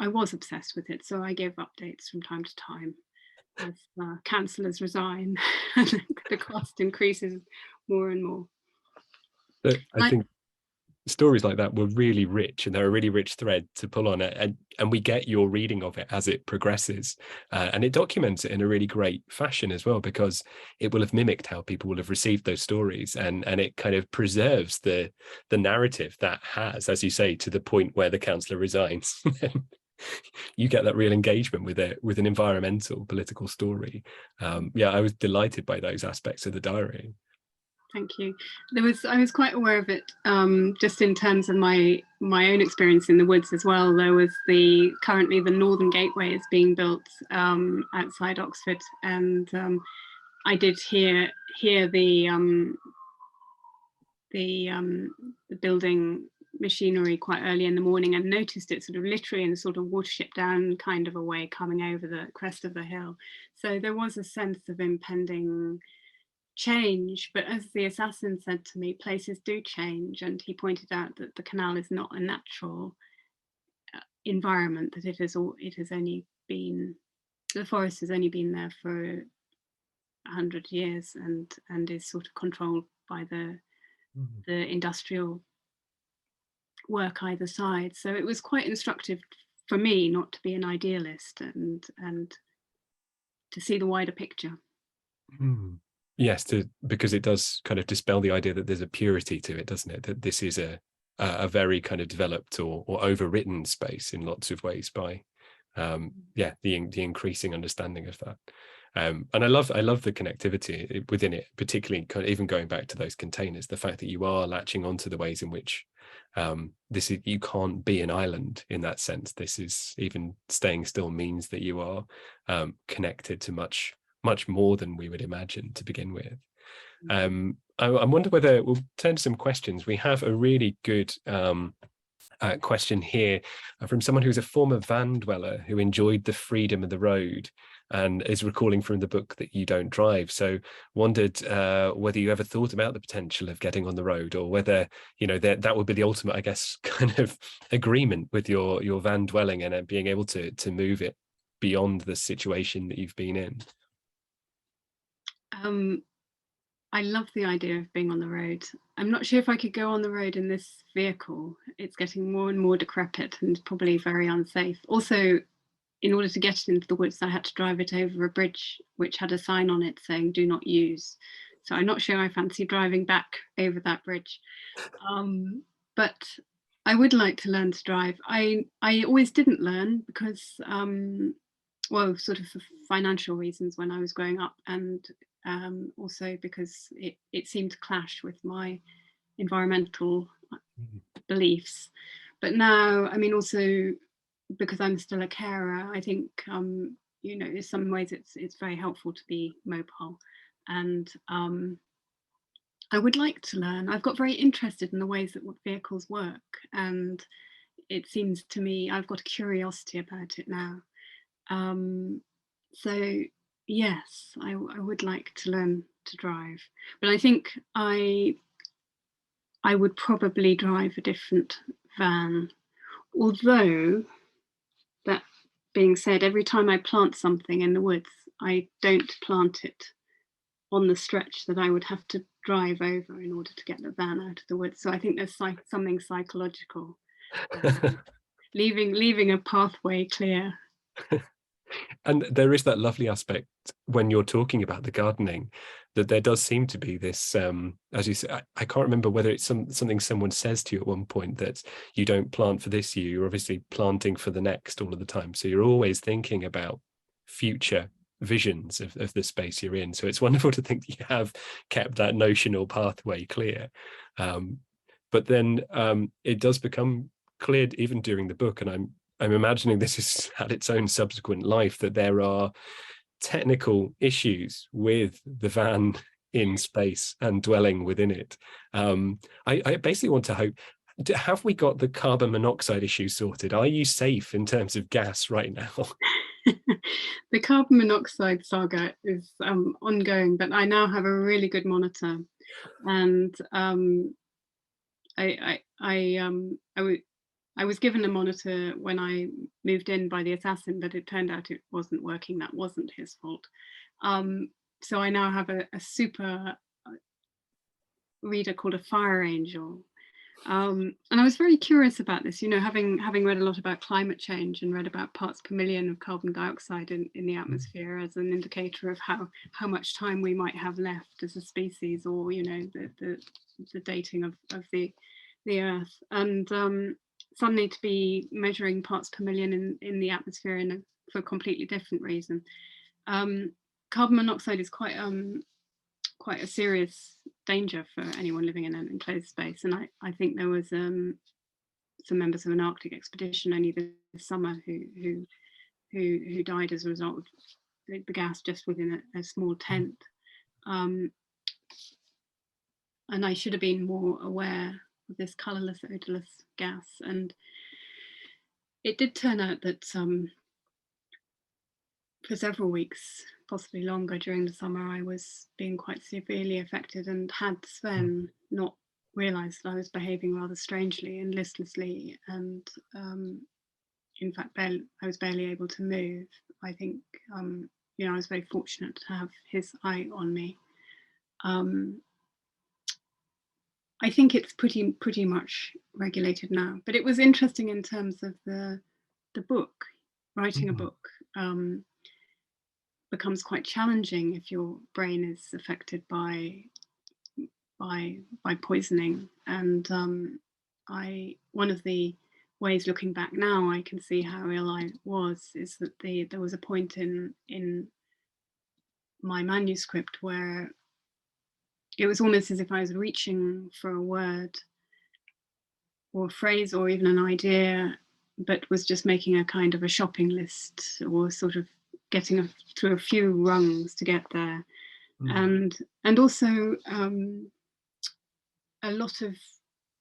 was obsessed with it. So I give updates from time to time as councillors resign and the cost increases more and more. But I think stories like that were really rich, and they're a really rich thread to pull on it, and we get your reading of it as it progresses, and it documents it in a really great fashion as well, because it will have mimicked how people will have received those stories, and it kind of preserves the narrative that has, as you say, to the point where the councillor resigns. You get that real engagement with it, with an environmental political story. Yeah, I was delighted by those aspects of the diary. Thank you. I was quite aware of it, just in terms of my own experience in the woods as well. There was currently the Northern Gateway is being built outside Oxford, and I did hear the building machinery quite early in the morning, and noticed it sort of literally in a sort of watership down kind of a way coming over the crest of the hill. So there was a sense of impending change, but as the assassin said to me, places do change, and he pointed out that the canal is not a natural environment, that the forest has only been there for 100 years and is sort of controlled by the industrial work either side. So it was quite instructive for me not to be an idealist and to see the wider picture. Yes, because it does kind of dispel the idea that there's a purity to it, doesn't it? That this is a very kind of developed or overwritten space in lots of ways by the increasing understanding of that. And I love the connectivity within it, particularly kind of even going back to those containers, the fact that you are latching onto the ways in which you can't be an island in that sense. This is, even staying still means that you are connected to much more than we would imagine to begin with. I wonder whether we'll turn to some questions. We have a really good question here from someone who's a former van dweller who enjoyed the freedom of the road and is recalling from the book that You Don't Drive. So wondered whether you ever thought about the potential of getting on the road, or whether, that would be the ultimate, I guess, kind of agreement with your van dwelling and being able to move it beyond the situation that you've been in. I love the idea of being on the road. I'm not sure if I could go on the road in this vehicle. It's getting more and more decrepit and probably very unsafe. Also, in order to get it into the woods, I had to drive it over a bridge which had a sign on it saying "Do not use." So I'm not sure I fancy driving back over that bridge. But I would like to learn to drive. I always didn't learn because, well, sort of for financial reasons when I was growing up, and also because it seemed to clash with my environmental beliefs. But now, I mean, also because I'm still a carer, I think, you know, in some ways it's very helpful to be mobile. And I would like to learn. I've got very interested in the ways that vehicles work, and it seems to me I've got a curiosity about it now. So yes, I would like to learn to drive, but I think I would probably drive a different van. Although, that being said, every time I plant something in the woods, I don't plant it on the stretch that I would have to drive over in order to get the van out of the woods. So I think there's something psychological, leaving a pathway clear. And there is that lovely aspect when you're talking about the gardening, that there does seem to be this, as you say, I can't remember whether it's something someone says to you at one point, that you don't plant for this year, you're obviously planting for the next all of the time. So you're always thinking about future visions of the space you're in. So it's wonderful to think that you have kept that notional pathway clear. But then it does become clear even during the book, and I'm imagining this has had its own subsequent life, that there are technical issues with the van in space and dwelling within it. I basically want to hope, have we got the carbon monoxide issue sorted? Are you safe in terms of gas right now? The carbon monoxide saga is ongoing, but I now have a really good monitor, and I was given a monitor when I moved in by the assassin, but it turned out it wasn't working. That wasn't his fault. So I now have a super reader called a Fire Angel. And I was very curious about this, you know, having read a lot about climate change and read about parts per million of carbon dioxide in the atmosphere as an indicator of how much time we might have left as a species, or, you know, the dating of the Earth. And suddenly to be measuring parts per million in the atmosphere for a completely different reason. Carbon monoxide is quite a serious danger for anyone living in an enclosed space, and I think there was some members of an Arctic expedition only this summer who died as a result of the gas just within a small tent. And I should have been more aware of this colourless, odourless gas. And it did turn out that for several weeks, possibly longer during the summer, I was being quite severely affected, and had Sven not realised that I was behaving rather strangely and listlessly, and in fact, I was barely able to move. I think, you know, I was very fortunate to have his eye on me. I think it's pretty much regulated now, but it was interesting in terms of the book. Writing a book becomes quite challenging if your brain is affected by poisoning. And one of the ways, looking back now, I can see how ill I was, is that there was a point in my manuscript where it was almost as if I was reaching for a word or a phrase or even an idea, but was just making a kind of a shopping list, or sort of getting through a few rungs to get there. And also a lot of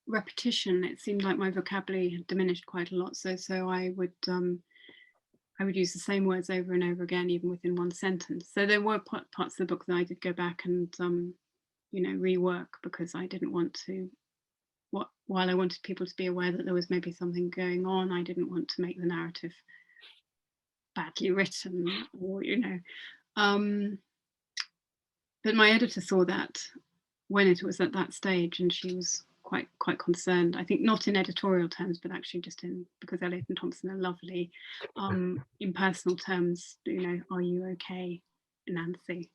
repetition. It seemed like my vocabulary had diminished quite a lot. So I would use the same words over and over again, even within one sentence. So there were parts of the book that I did go back and you know, rework, because I didn't want to. While I wanted people to be aware that there was maybe something going on, I didn't want to make the narrative badly written, or, you know. but my editor saw that when it was at that stage, and she was quite concerned. I think not in editorial terms, but actually just in, because Eliot and Thompson are lovely, in personal terms. You know, are you okay, Nancy?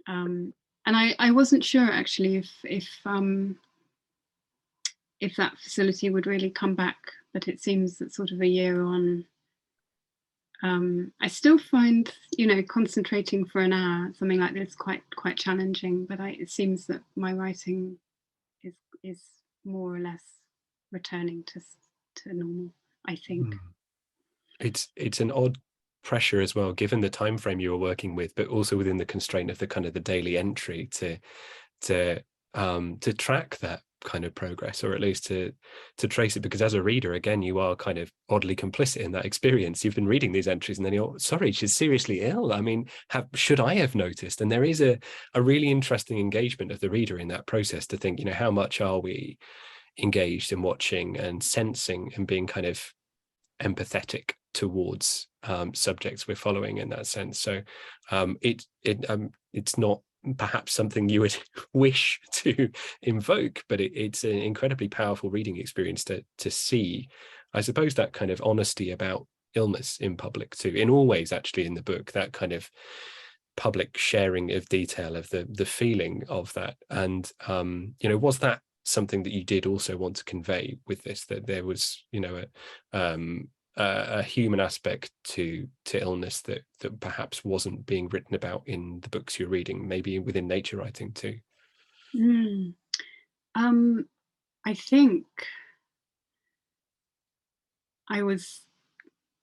And I wasn't sure actually if that facility would really come back, but it seems that sort of a year on, I still find, you know, concentrating for an hour, something like this, quite challenging. But it seems that my writing is more or less returning to normal, I think. It's an odd pressure as well, given the time frame you were working with, but also within the constraint of the kind of the daily entry to track that kind of progress, or at least to trace it, because as a reader, again, you are kind of oddly complicit in that experience. You've been reading these entries and then you're, sorry, she's seriously ill. I mean, should I have noticed? And there is a really interesting engagement of the reader in that process to think, you know, how much are we engaged in watching and sensing and being kind of empathetic towards subjects we're following in that sense. So it's not perhaps something you would wish to invoke, but it's an incredibly powerful reading experience to see, I suppose, that kind of honesty about illness in public too, in all ways actually in the book, that kind of public sharing of detail of the feeling of that. And you know, was that something that you did also want to convey with this, that there was, you know, a human aspect to illness that perhaps wasn't being written about in the books you're reading, maybe within nature writing too? I think I was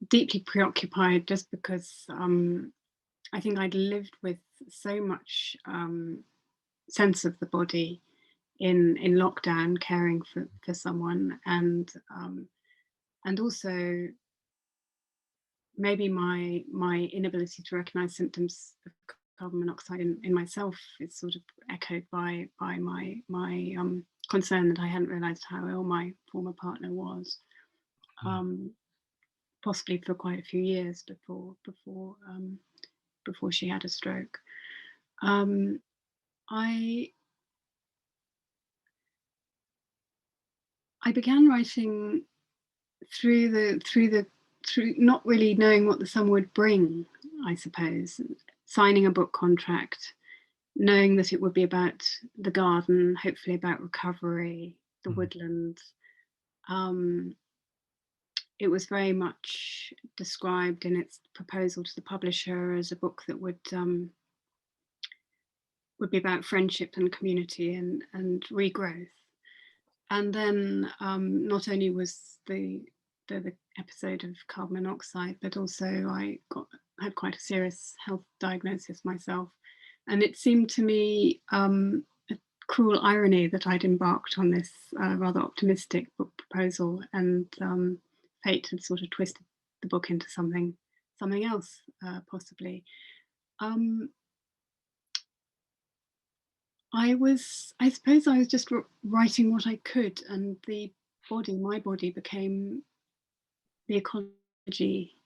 deeply preoccupied just because I think I'd lived with so much sense of the body in lockdown, caring for someone, and also maybe my inability to recognize symptoms of carbon monoxide in myself is sort of echoed by my concern that I hadn't realized how ill my former partner was, possibly for quite a few years before she had a stroke. I began writing through not really knowing what the summer would bring, I suppose. Signing a book contract, knowing that it would be about the garden, hopefully about recovery, the woodlands. It was very much described in its proposal to the publisher as a book that would be about friendship and community and regrowth. And then not only was the episode of carbon monoxide, but also I had quite a serious health diagnosis myself. And it seemed to me a cruel irony that I'd embarked on this rather optimistic book proposal, and fate had sort of twisted the book into something else, possibly. I suppose I was just writing what I could, and my body became the ecology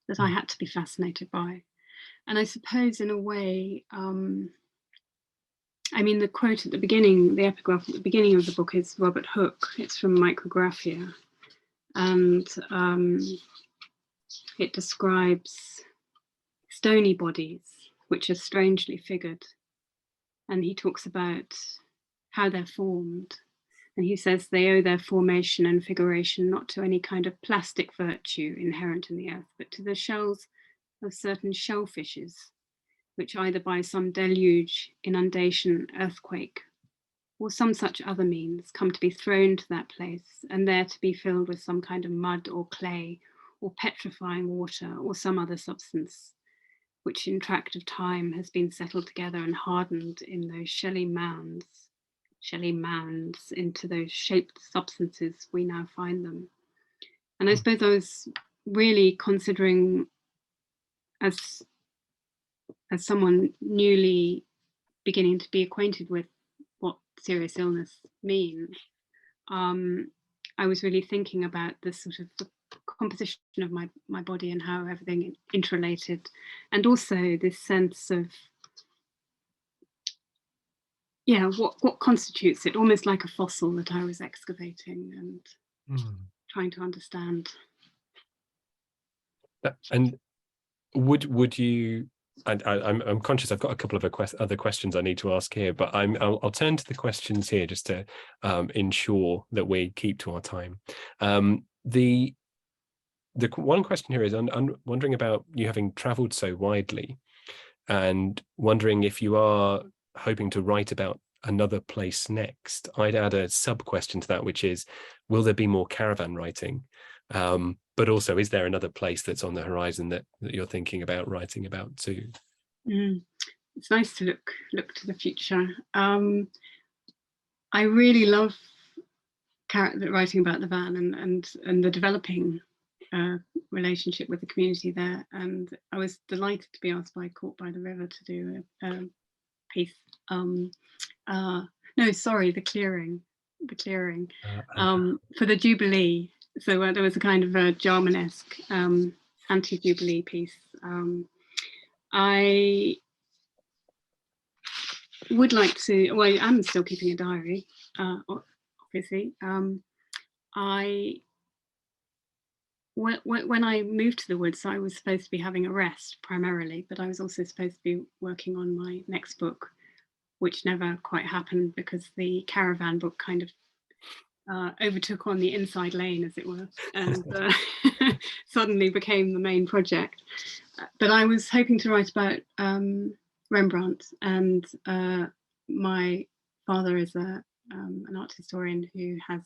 that I had to be fascinated by. And I suppose in a way, I mean, the quote at the beginning, the epigraph at the beginning of the book is Robert Hooke. It's from Micrographia. And it describes stony bodies, which are strangely figured. And he talks about how they're formed. And he says they owe their formation and figuration not to any kind of plastic virtue inherent in the earth, but to the shells of certain shellfishes, which either by some deluge, inundation, earthquake, or some such other means come to be thrown to that place, and there to be filled with some kind of mud or clay or petrifying water or some other substance, which in tract of time has been settled together and hardened in those shelly mounds into those shaped substances we now find them. And I suppose I was really considering, as someone newly beginning to be acquainted with what serious illness means, I was really thinking about this sort of the composition of my body and how everything interrelated, and also this sense of yeah, what constitutes it, almost like a fossil that I was excavating and trying to understand. And would you? I'm conscious. I've got a couple of other questions I need to ask here, but I'll turn to the questions here just to ensure that we keep to our time. The one question here is I'm wondering about you having travelled so widely, and wondering if you are hoping to write about another place next. I'd add a sub question to that, which is, will there be more caravan writing? But also, is there another place that's on the horizon that you're thinking about writing about too? It's nice to look to the future. I really love writing about the van and the developing relationship with the community there. And I was delighted to be asked by Caught by the River to do a piece. No, sorry, the clearing for the Jubilee. So there was a kind of a Jarman-esque anti-Jubilee piece. I would like to, well, I am still keeping a diary, obviously. When I moved to the woods, I was supposed to be having a rest primarily, but I was also supposed to be working on my next book, which never quite happened because the caravan book kind of overtook on the inside lane, as it were, and suddenly became the main project. But I was hoping to write about Rembrandt, and my father is an art historian who has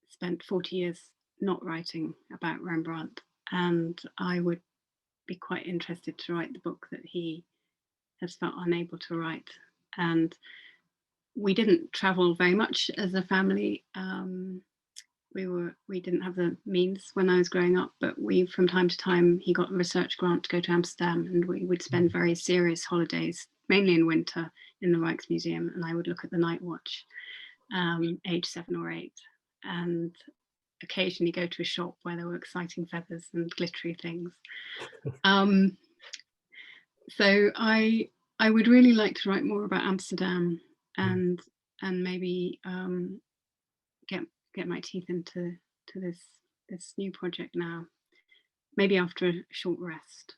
spent 40 years not writing about Rembrandt, and I would be quite interested to write the book that he has felt unable to write. And we didn't travel very much as a family. We didn't have the means when I was growing up, but from time to time, he got a research grant to go to Amsterdam, and we would spend very serious holidays, mainly in winter, in the Rijksmuseum, and I would look at the Night Watch, age 7 or 8, and occasionally go to a shop where there were exciting feathers and glittery things. So I would really like to write more about Amsterdam and maybe get my teeth into this new project now, maybe after a short rest.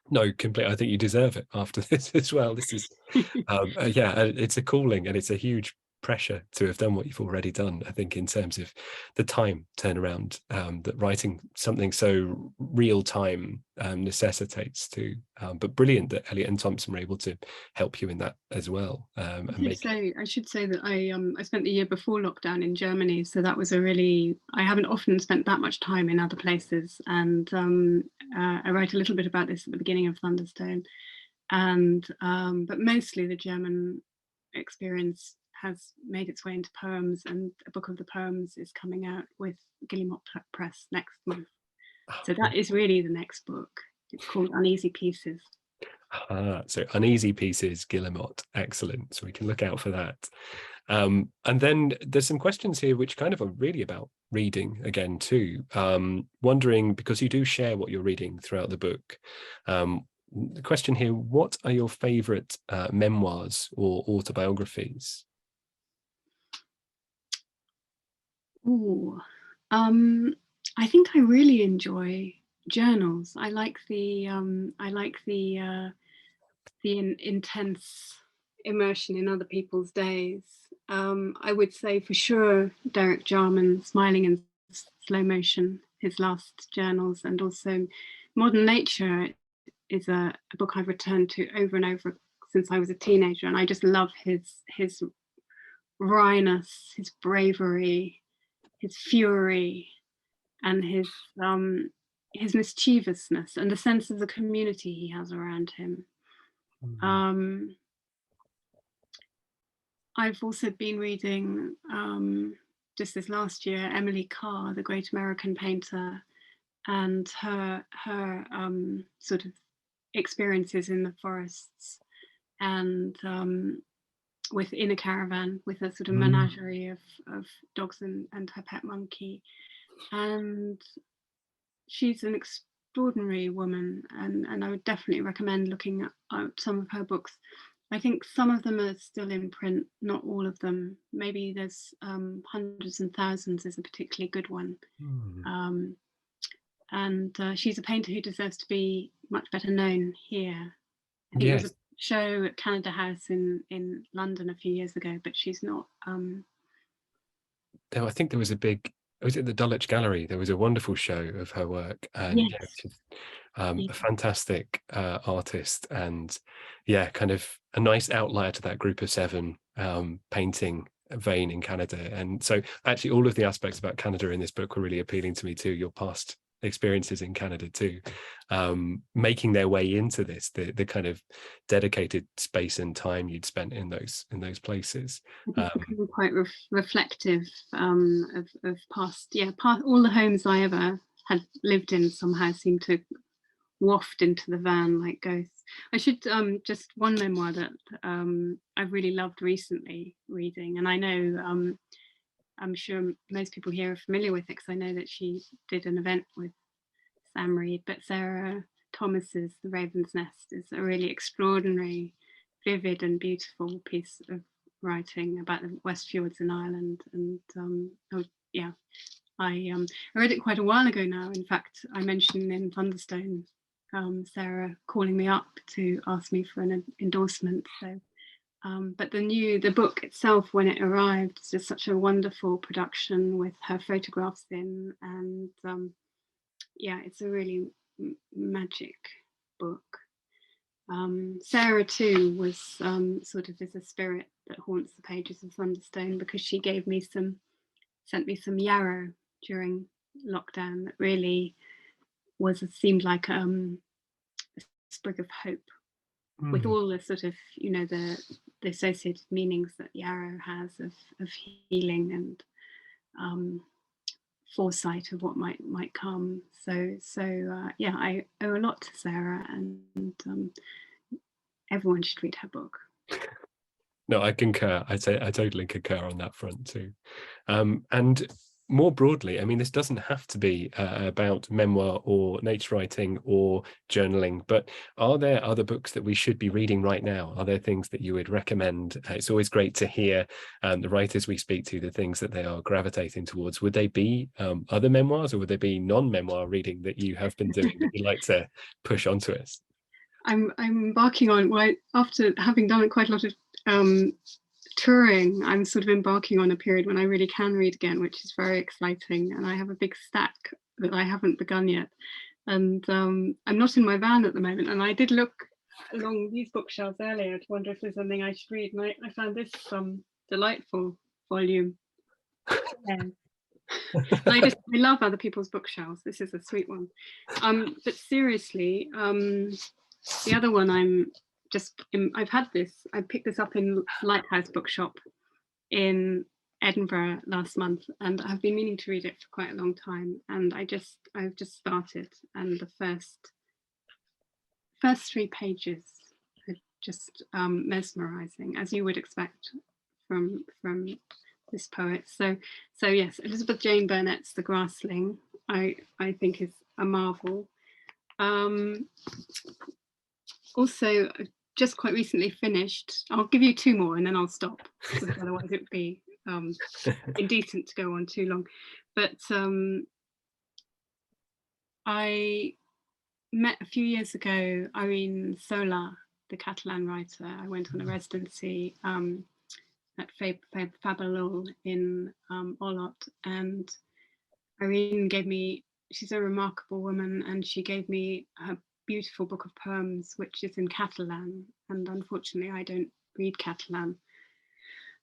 No, completely. I think you deserve it after this as well. This is, yeah, it's a calling, and it's a huge pressure to have done what you've already done. I think in terms of the time turnaround that writing something so real time necessitates to. But brilliant that Eliot and Thompson were able to help you in that as well. I should say that I spent the year before lockdown in Germany, so that was I haven't often spent that much time in other places, and I write a little bit about this at the beginning of Thunderstone, and but mostly the German experience has made its way into poems, and a book of the poems is coming out with Guillemot Press next month. So that is really the next book. It's called Uneasy Pieces. So Uneasy Pieces, Guillemot, excellent. So we can look out for that. And then there's some questions here which kind of are really about reading again too. Wondering, because you do share what you're reading throughout the book. The question here, what are your favourite memoirs or autobiographies? Oh, I think I really enjoy journals. I like the intense immersion in other people's days. I would say for sure Derek Jarman, Smiling in Slow Motion, his last journals, and also Modern Nature is a book I've returned to over and over since I was a teenager, and I just love his wryness, his bravery, his fury, and his mischievousness, and the sense of the community he has around him. I've also been reading just this last year Emily Carr, the great American painter, and her sort of experiences in the forests, and within a caravan with a sort of menagerie of dogs and her pet monkey. And she's an extraordinary woman, and I would definitely recommend looking at some of her books. I think some of them are still in print, not all of them. Maybe there's Hundreds and Thousands is a particularly good one. And she's a painter who deserves to be much better known here. I think there was a show at Canada House in London a few years ago, but she's not. I think there was a big, was it the Dulwich Gallery? There was a wonderful show of her work, and Yes. yeah, she's a fantastic artist, and yeah, kind of a nice outlier to that group of seven painting vein in Canada. And so actually all of the aspects about Canada in this book were really appealing to me too. Your past experiences in Canada too, making their way into this, the kind of dedicated space and time you'd spent in those places. Quite reflective of past, all the homes I ever had lived in somehow seemed to waft into the van like ghosts. I should just one memoir that I've really loved recently reading, and I know I'm sure most people here are familiar with it because I know that she did an event with Sam Reed, but Sarah Thomas's The Raven's Nest is a really extraordinary, vivid and beautiful piece of writing about the West Fjords in Ireland. And I read it quite a while ago now. In fact, I mentioned in Thunderstone Sarah calling me up to ask me for an endorsement. So but the book itself, when it arrived, is just such a wonderful production with her photographs in, and it's a really magic book. Sarah too was sort of is a spirit that haunts the pages of Thunderstone, because she sent me some yarrow during lockdown that really seemed like a sprig of hope. With all the sort of, the associated meanings that yarrow has of healing and foresight of what might come. So I owe a lot to Sarah, and everyone should read her book. No, I concur. I totally concur on that front too. And more broadly, I mean, this doesn't have to be about memoir or nature writing or journaling, but are there other books that we should be reading right now? Are there things that you would recommend? It's always great to hear the writers we speak to, the things that they are gravitating towards. Would they be other memoirs, or would they be non-memoir reading that you have been doing that you'd like to push onto us? I'm embarking on, after having done quite a lot of touring, I'm sort of embarking on a period when I really can read again, which is very exciting. And I have a big stack that I haven't begun yet. And I'm not in my van at the moment. And I did look along these bookshelves earlier to wonder if there's something I should read. And I found this delightful volume. I love other people's bookshelves. This is a sweet one. But seriously, the other one I picked this up in Lighthouse Bookshop in Edinburgh last month, and I've been meaning to read it for quite a long time. And I've just started, and the first 3 pages are just mesmerizing, as you would expect from this poet. So yes, Elizabeth Jane Burnett's The Grassling, I think is a marvel. Also, just quite recently finished, I'll give you 2 more and then I'll stop, because otherwise it would be indecent to go on too long. But I met a few years ago Irene Sola, the Catalan writer. I went on a residency at Fabalol in Olot, and Irene she's a remarkable woman, and she gave me her beautiful book of poems, which is in Catalan, and unfortunately I don't read Catalan.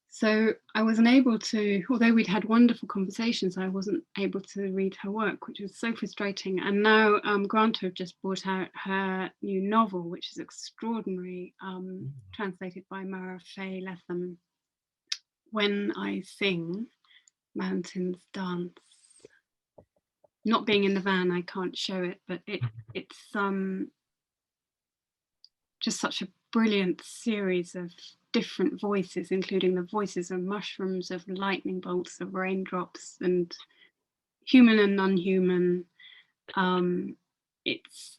So I wasn't able to, although we'd had wonderful conversations, I wasn't able to read her work, which was so frustrating. And now Granta have just brought out her new novel, which is extraordinary, translated by Mara Fay Letham, When I Sing, Mountains Dance. Not being in the van, I can't show it, but it's just such a brilliant series of different voices, including the voices of mushrooms, of lightning bolts, of raindrops, and human and non-human. it's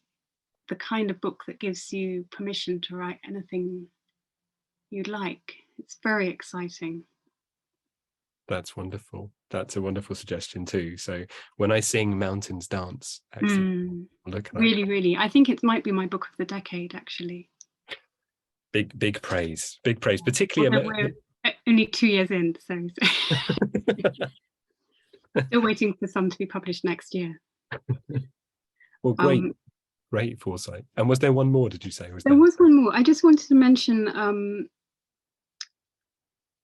the kind of book that gives you permission to write anything you'd like. It's very exciting. That's wonderful. That's a wonderful suggestion too. So when I sing Mountains Dance, excellent. Look at that. Really, really. I think it might be my book of the decade, actually. Big praise, particularly. We're only 2 years in, so still waiting for some to be published next year. Well, great foresight. And was there one more, did you say? There was one more. I just wanted to mention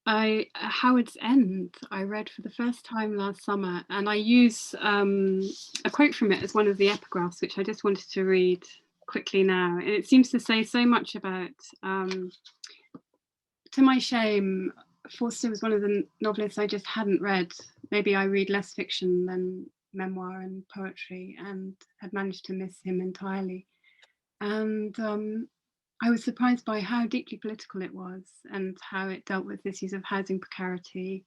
Howard's End, I read for the first time last summer, and I use a quote from it as one of the epigraphs, which I just wanted to read quickly now. And it seems to say so much about, to my shame, Forster was one of the novelists I just hadn't read. Maybe I read less fiction than memoir and poetry, and had managed to miss him entirely. And I was surprised by how deeply political it was, and how it dealt with issues of housing precarity,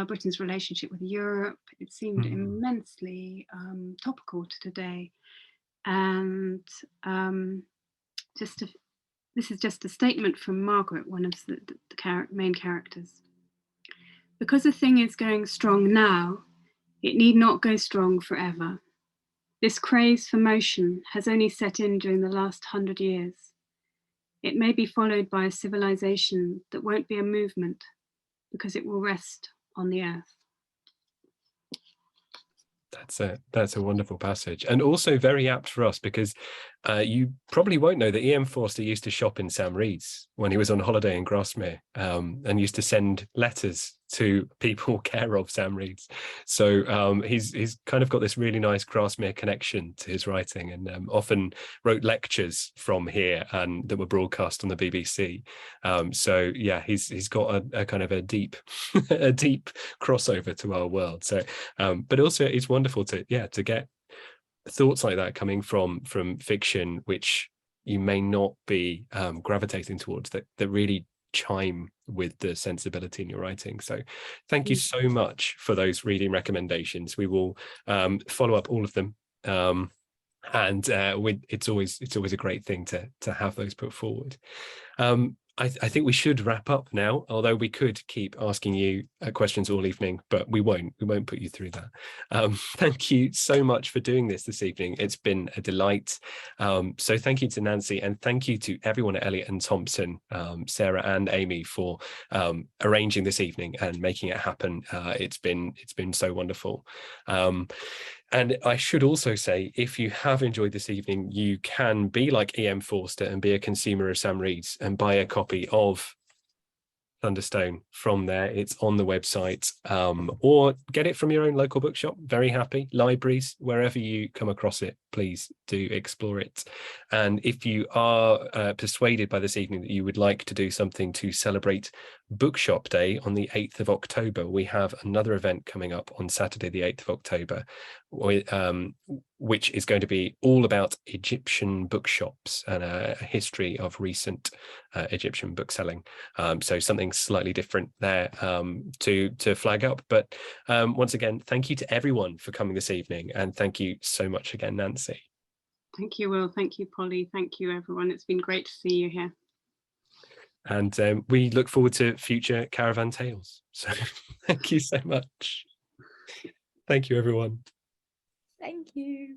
Britain's relationship with Europe. It seemed immensely topical to today. And this is just a statement from Margaret, one of the main characters. Because a thing is going strong now, it need not go strong forever. This craze for motion has only set in during the last 100 years. It may be followed by a civilization that won't be a movement, because it will rest on the earth. That's a wonderful passage, and also very apt for us, because you probably won't know that E.M. Forster used to shop in Sam Reed's when he was on holiday in Grasmere, and used to send letters to people care of Sam Reed's. So he's kind of got this really nice Grasmere connection to his writing, and often wrote lectures from here and that were broadcast on the BBC. So yeah, he's got a kind of a deep a deep crossover to our world. So but also it's wonderful to get thoughts like that coming from fiction, which you may not be gravitating towards, that really chime with the sensibility in your writing. So thank you so much for those reading recommendations. We will follow up all of them, and it's always a great thing to have those put forward. I think we should wrap up now, although we could keep asking you questions all evening, but we won't put you through that. Thank you so much for doing this evening. It's been a delight. So thank you to Nancy, and thank you to everyone at Eliot and Thompson, Sarah and Amy, for arranging this evening and making it happen. It's been so wonderful. And I should also say, if you have enjoyed this evening, you can be like E.M. Forster and be a consumer of Sam Reed's and buy a copy of Thunderstone from there. It's on the website, or get it from your own local bookshop. Very happy. Libraries, wherever you come across it, please do explore it. And if you are persuaded by this evening that you would like to do something to celebrate Bookshop Day on the 8th of October, we have another event coming up on Saturday the 8th of October, which is going to be all about Egyptian bookshops and a history of recent Egyptian bookselling. So something slightly different there to flag up. But once again, thank you to everyone for coming this evening, and thank you so much again, Nancy. Thank you, Will. Thank you, Polly. Thank you, everyone. It's been great to see you here. And we look forward to future Caravan Tales. So thank you so much. Thank you, everyone. Thank you.